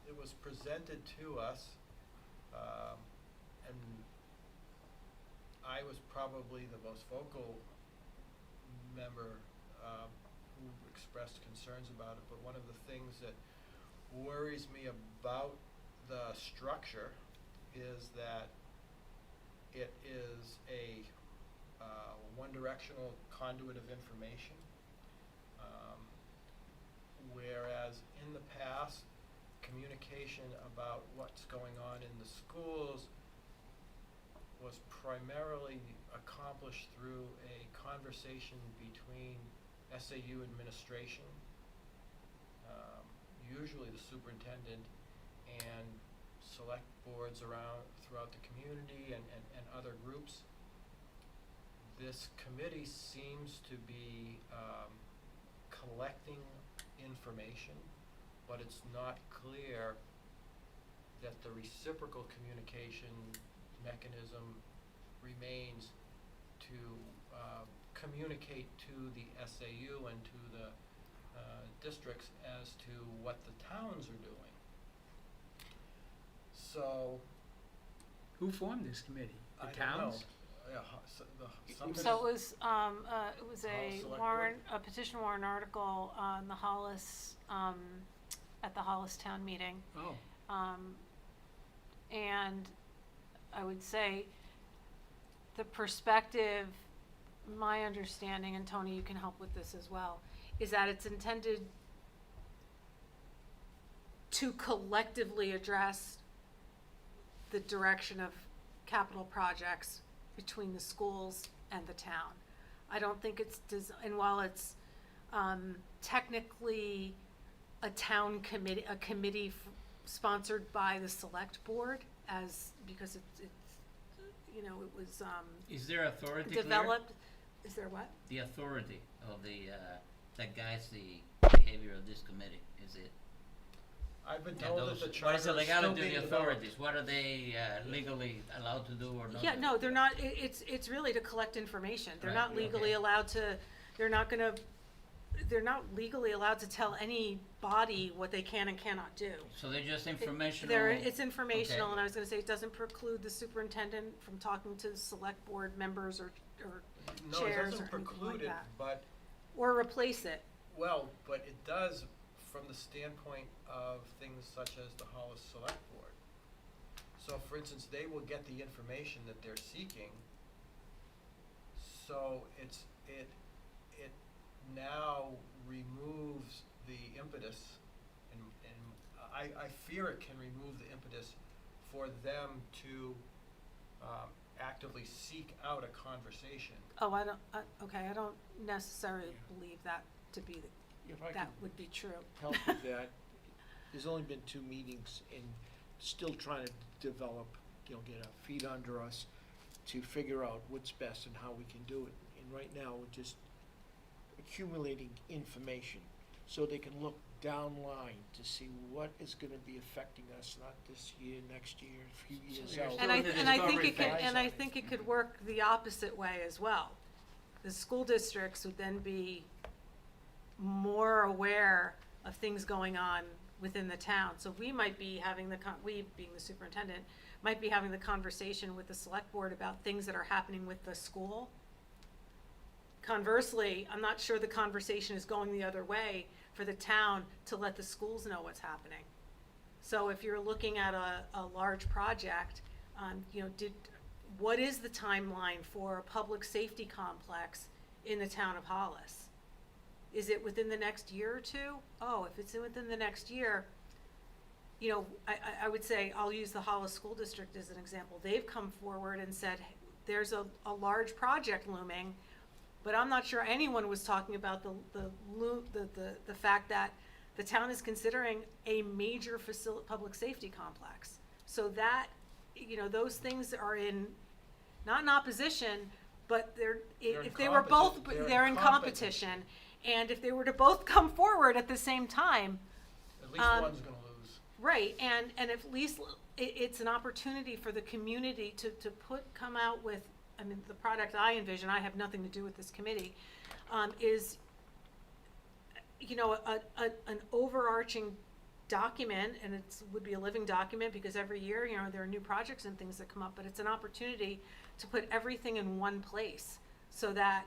Speaker 7: it was presented to us, and I was probably the most vocal member who expressed concerns about it, but one of the things that worries me about the structure is that it is a one-directional conduit of information. Whereas in the past, communication about what's going on in the schools was primarily accomplished through a conversation between SAU administration, usually the superintendent, and select boards throughout the community and other groups. This committee seems to be collecting information, but it's not clear that the reciprocal communication mechanism remains to communicate to the SAU and to the districts as to what the towns are doing. So,
Speaker 4: Who formed this committee?
Speaker 7: I
Speaker 4: The
Speaker 7: don't know.
Speaker 4: towns?
Speaker 7: Yeah, somebody-
Speaker 1: So it was a
Speaker 7: Hollis Select
Speaker 1: warrant, a petition warrant article on the Hollis, at the Hollis town meeting.
Speaker 4: Oh,
Speaker 1: And I would say the perspective, my understanding, and Tony, you can help with this as well, is that it's intended to collectively address the direction of capital projects between the schools and the town. I don't think it's and while it's technically a town committee, a committee sponsored by the select board, because it's you know, it was
Speaker 5: Is there authority clear?
Speaker 1: developed. Is there what?
Speaker 5: The authority of that guides the behavior of this committee, is it?
Speaker 7: I've been
Speaker 5: Yeah,
Speaker 7: told that
Speaker 5: those-
Speaker 7: the
Speaker 5: what
Speaker 7: charter
Speaker 5: is
Speaker 7: is
Speaker 5: the
Speaker 7: still
Speaker 5: legality
Speaker 7: being
Speaker 5: of the
Speaker 7: developed.
Speaker 5: authorities? What are they legally allowed to do or not?
Speaker 1: Yeah,
Speaker 5: do?
Speaker 1: no, they're not, it's really to collect information. They're
Speaker 5: Right,
Speaker 1: not legally
Speaker 5: okay.
Speaker 1: allowed to, they're not legally allowed to tell any body what they can and cannot do.
Speaker 5: So they're just informational?
Speaker 1: It's informational,
Speaker 5: Okay.
Speaker 1: and I was gonna say, it doesn't preclude the superintendent from talking to select board members or
Speaker 7: No, it
Speaker 1: chairs or
Speaker 7: doesn't
Speaker 1: anything
Speaker 7: preclude
Speaker 1: like
Speaker 7: it,
Speaker 1: that.
Speaker 7: but,
Speaker 1: Or replace it.
Speaker 7: well, but it does from the standpoint of things such as the Hollis Select Board. So for instance, they will get the information that they're seeking, so it now removes the impetus, and I fear it can remove the impetus for them to actively seek out a conversation.
Speaker 1: Oh, okay, I don't necessarily believe that to be,
Speaker 8: If I
Speaker 1: that
Speaker 8: could
Speaker 1: would be true.
Speaker 8: help with that, there's only been 2 meetings and still trying to develop, get our feet under us to figure out what's best and how we can do it. And right now, we're just accumulating information so they can look down line to see what is gonna be affecting us, not this year, next year, a few years
Speaker 5: they're
Speaker 8: out.
Speaker 5: still
Speaker 1: And I,
Speaker 5: in the
Speaker 1: and I think
Speaker 5: discovery
Speaker 1: it could,
Speaker 8: phase.
Speaker 1: and I think it could work the opposite way as well. The school districts would then be more aware of things going on within the town. So we might be having we, being the superintendent, might be having the conversation with the select board about things that are happening with the school. Conversely, I'm not sure the conversation is going the other way for the town to let the schools know what's happening. So if you're looking at a large project, you know, what is the timeline for a public safety complex in the town of Hollis? Is it within the next year or two? Oh, if it's within the next year, you know, I would say, I'll use the Hollis School District as an example. They've come forward and said, there's a large project looming, but I'm not sure anyone was talking about the fact that the town is considering a major public safety complex. So that, you know, those things are not in opposition, but if they were both, they're in competition. And if they were to both come forward at the same time,
Speaker 7: At least one's gonna lose.
Speaker 1: right, and at least it's an opportunity for the community to come out with, I mean, the product I envision, I have nothing to do with this committee, is, you know, an overarching document, and would be a living document, because every year, you know, there are new projects and things that come up, but it's an opportunity to put everything in one place, so that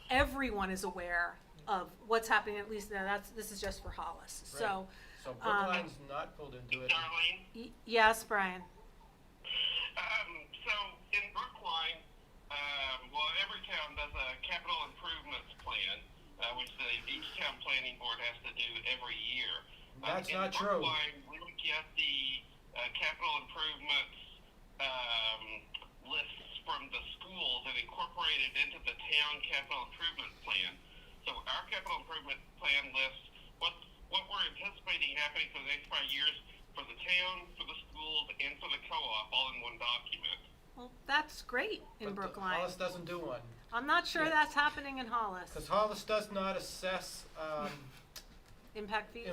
Speaker 1: everyone is aware of what's happening. At least now this is just for Hollis.
Speaker 7: Right. So Brookline's not pulled into it.
Speaker 2: Darlene?
Speaker 1: Yes, Brian.
Speaker 2: So in Brookline, well, every town does a capital improvements plan, which each town planning board has to do every year.
Speaker 7: That's
Speaker 2: in
Speaker 7: not true.
Speaker 2: Brookline, we look at the capital improvements lists from the schools and incorporate it into the town capital improvement plan. So our capital improvement plan lists what we're anticipating happening for the next 5 years for the town, for the schools, and for the co-op, all in one document.
Speaker 1: Well, that's great in
Speaker 7: But
Speaker 1: Brookline.
Speaker 7: Hollis doesn't do one.
Speaker 1: I'm not sure
Speaker 7: Yeah.
Speaker 1: that's happening in Hollis.
Speaker 7: Because Hollis does not assess
Speaker 1: Impact fees?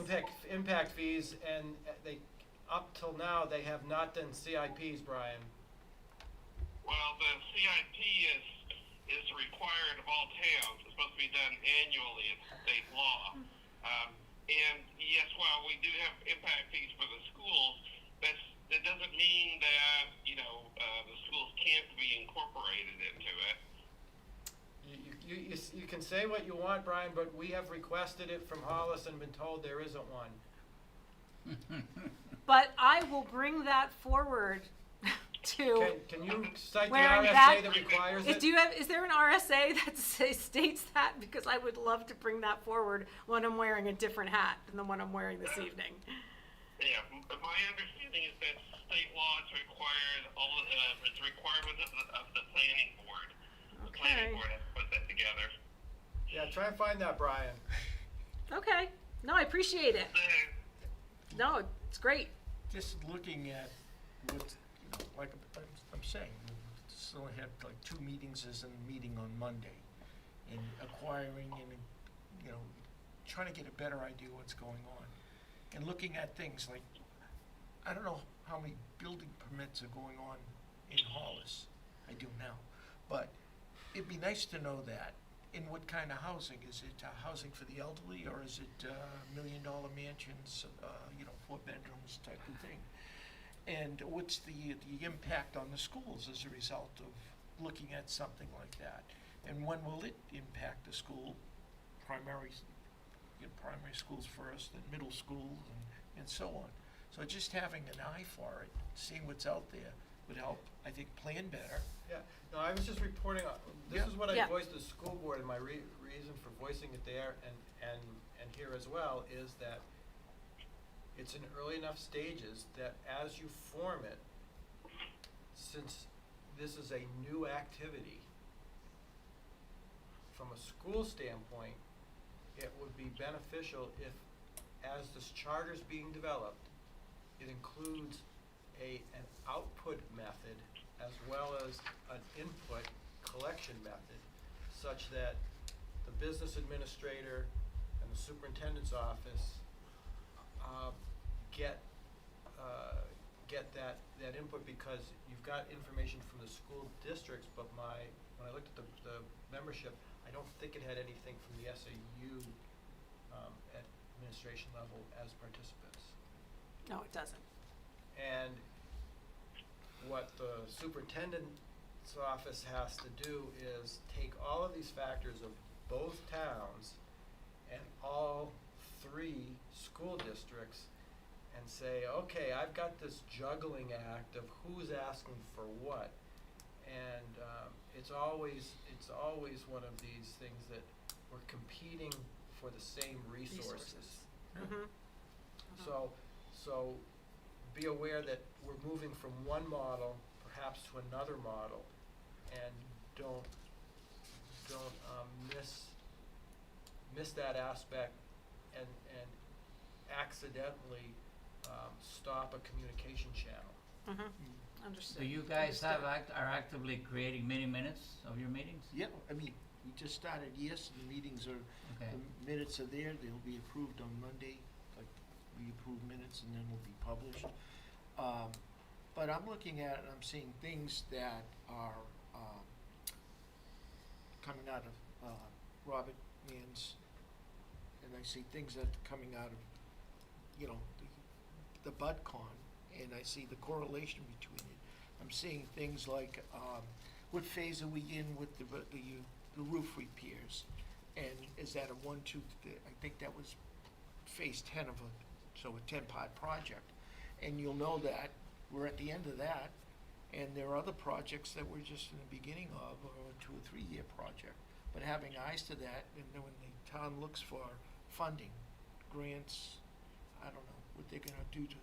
Speaker 7: impact fees, and they, up till now, they have not done CIPs, Brian.
Speaker 2: Well, the CIP is required of all towns. It's supposed to be done annually. It's state law. And yes, while we do have impact fees for the schools, that doesn't mean that, you know, the schools can't be incorporated into it.
Speaker 7: You can say what you want, Brian, but we have requested it from Hollis and been told there isn't one.
Speaker 1: But I will bring that forward to.
Speaker 7: Can you cite the
Speaker 1: Wearing
Speaker 7: RSA that requires it?
Speaker 1: Is there an RSA that states that? Because I would love to bring that forward when I'm wearing a different hat than the one I'm wearing this evening.
Speaker 2: Yeah, my understanding is that state law is required, it's a requirement of the planning board. The planning board has to put that together.
Speaker 7: Yeah, try and find that, Brian.
Speaker 1: Okay. No, I appreciate it. No, it's great.
Speaker 8: Just looking at what, you know, like I'm saying, we only had like 2 meetings as a meeting on Monday, and acquiring and, you know, trying to get a better idea what's going on. And looking at things like, I don't know how many building permits are going on in Hollis. I do now. But it'd be nice to know that. In what kind of housing? Is it housing for the elderly, or is it $1 million mansions, you know, 4 bedrooms type of thing? And what's the impact on the schools as a result of looking at something like that? And when will it impact the school, primary schools first, then middle school, and so on? So just having an eye for it, seeing what's out there, would help, I think, plan better.
Speaker 7: Yeah, no, I was just reporting, this
Speaker 8: Yeah.
Speaker 7: is what I
Speaker 1: Yeah.
Speaker 7: voiced to the school board, and my reason for voicing it there and here as well, is that it's in early enough stages that as you form it, since this is a new activity, from a school standpoint, it would be beneficial if, as this charter's being developed, it includes an output method as well as an input collection method, such that the business administrator and the superintendent's office get that input, because you've got information from the school districts, but when I looked at the membership, I don't think it had anything from the SAU administration level as participants.
Speaker 1: No, it doesn't.
Speaker 7: And what the superintendent's office has to do is take all of these factors of both towns and all 3 school districts and say, okay, I've got this juggling act of who's asking for what. And it's always one of these things that we're competing for the same resources.
Speaker 1: Mhm.
Speaker 7: So be aware that we're moving from one model perhaps to another model, and don't miss that aspect and accidentally stop a communication channel.
Speaker 1: Mhm. Understood.
Speaker 5: Do you guys
Speaker 1: Understood.
Speaker 5: are actively creating mini minutes of your meetings?
Speaker 8: Yeah, I mean, we just started, yes, the meetings are,
Speaker 5: Okay.
Speaker 8: the minutes are there, they'll be approved on Monday, like, we approve minutes and then will be published. But I'm looking at it, I'm seeing things that are, coming out of, Robert Mann's, and I see things that are coming out of, you know, the BudCon, and I see the correlation between it. I'm seeing things like, what phase are we in with the roof repairs? And is that a 1, 2, I think that was phase 10 of a 10-part project. And you'll know that we're at the end of that, and there are other projects that we're just in the beginning of, or a 2 or 3 year project. But having eyes to that, and then when the town looks for funding, grants, I don't know, what they're gonna do to,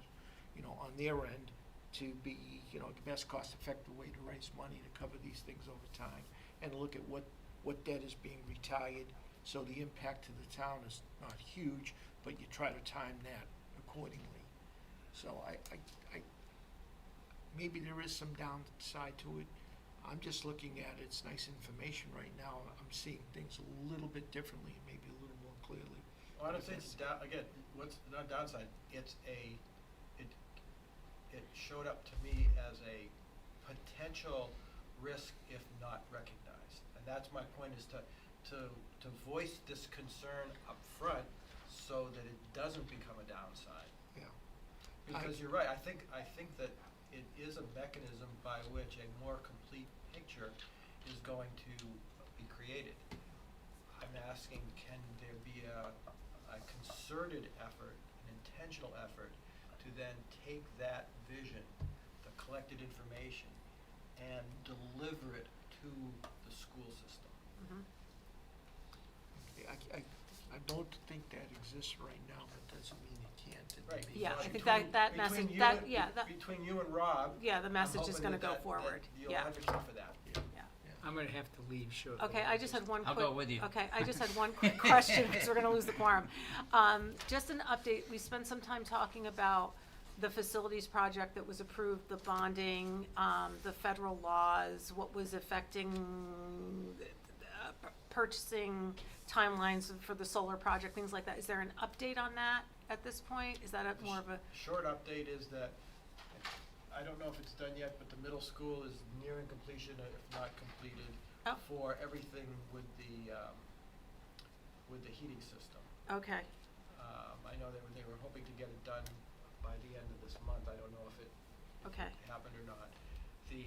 Speaker 8: you know, on their end, to be, you know, the best cost-effective way to raise money to cover these things over time, and look at what debt is being retired, so the impact to the town is not huge, but you try to time that accordingly. So I maybe there is some downside to it. I'm just looking at it, it's nice information right now, I'm seeing things a little bit differently, and maybe a little more clearly.
Speaker 7: Well, I don't think it's again, what's not downside, it showed up to me as a potential risk if not recognized. And that's my point, is to voice this concern up front so that it doesn't become a downside.
Speaker 8: Yeah.
Speaker 7: Because you're right, I think that it is a mechanism by which a more complete picture is going to be created. I'm asking, can there be a concerted effort, an intentional effort, to then take that vision, the collected information, and deliver it to the school system?
Speaker 1: Mhm.
Speaker 8: I don't think that exists right now, but doesn't mean it can't. It
Speaker 7: Right.
Speaker 8: may be
Speaker 1: Yeah, I
Speaker 8: future.
Speaker 1: think that
Speaker 7: Between
Speaker 1: message,
Speaker 7: you
Speaker 1: that,
Speaker 7: and-
Speaker 1: yeah, that,
Speaker 7: Between you and Rob.
Speaker 1: yeah, the
Speaker 7: I'm
Speaker 1: message is
Speaker 7: hoping
Speaker 1: gonna
Speaker 7: that
Speaker 1: go
Speaker 7: that
Speaker 1: forward,
Speaker 7: you'll
Speaker 1: yeah,
Speaker 7: advocate for that.
Speaker 1: yeah.
Speaker 4: I'm gonna have to leave shortly.
Speaker 1: Okay, I just had one
Speaker 5: I'll
Speaker 1: quick.
Speaker 5: go with you.
Speaker 1: Okay, I just had one quick question, because we're gonna lose the quorum. Just an update, we spent some time talking about the facilities project that was approved, the bonding, the federal laws, what was affecting purchasing timelines for the solar project, things like that. Is there an update on that at this point? Is that more of a,
Speaker 7: Short update is that, I don't know if it's done yet, but the middle school is nearing completion, if not completed,
Speaker 1: Oh.
Speaker 7: for everything with the heating system.
Speaker 1: okay,
Speaker 7: I know they were hoping to get it done by the end of this month. I don't know if it
Speaker 1: okay,
Speaker 7: happened or not. The,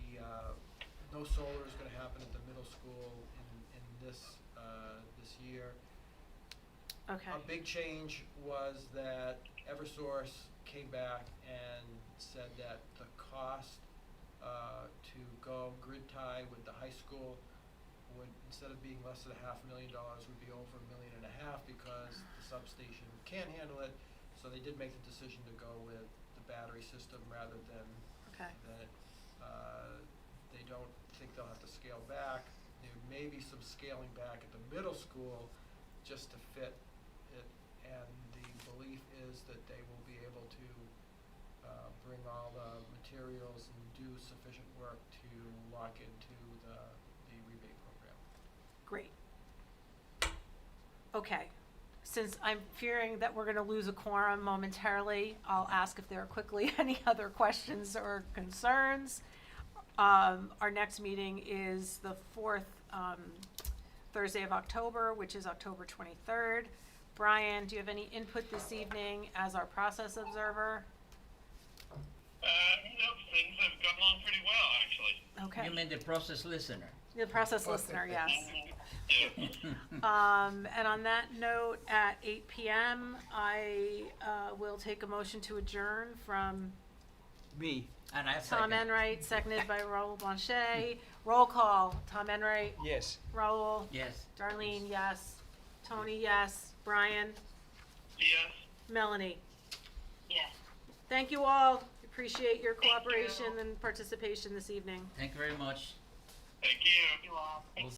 Speaker 7: no solar is gonna happen at the middle school in this year.
Speaker 1: okay,
Speaker 7: A big change was that Eversource came back and said that the cost to go grid tie with the high school would, instead of being less than $500,000, would be over $1.5 million, because the substation can't handle it. So they did make the decision to go with the battery system rather than
Speaker 1: okay,
Speaker 7: that. They don't think they'll have to scale back. There may be some scaling back at the middle school just to fit it, and the belief is that they will be able to bring all the materials and do sufficient work to lock into the rebate program.
Speaker 1: great. Okay, since I'm fearing that we're gonna lose a quorum momentarily, I'll ask if there are quickly any other questions or concerns. Our next meeting is the fourth, Thursday of October, which is October 23rd. Brian, do you have any input this evening as our process observer?
Speaker 2: Things have gone along pretty well, actually.
Speaker 1: Okay,
Speaker 5: You mean the process listener?
Speaker 1: the process listener, yes.
Speaker 2: Yeah.
Speaker 1: And on that note, at 8 p.m., I will take a motion to adjourn from
Speaker 4: Me,
Speaker 5: And I
Speaker 1: Tom
Speaker 5: second.
Speaker 1: Enright, seconded by Raul Blanchet. Roll call, Tom Enright,
Speaker 4: yes.
Speaker 1: Raul,
Speaker 5: Yes.
Speaker 1: Darlene, yes. Tony, yes. Brian?
Speaker 2: Yes.
Speaker 1: Melanie?
Speaker 3: Yes.
Speaker 1: Thank you all. Appreciate your
Speaker 3: Thank you.
Speaker 1: cooperation and participation this evening.
Speaker 5: Thank you very much.
Speaker 2: Thank you.
Speaker 3: You all. Thank
Speaker 5: We'll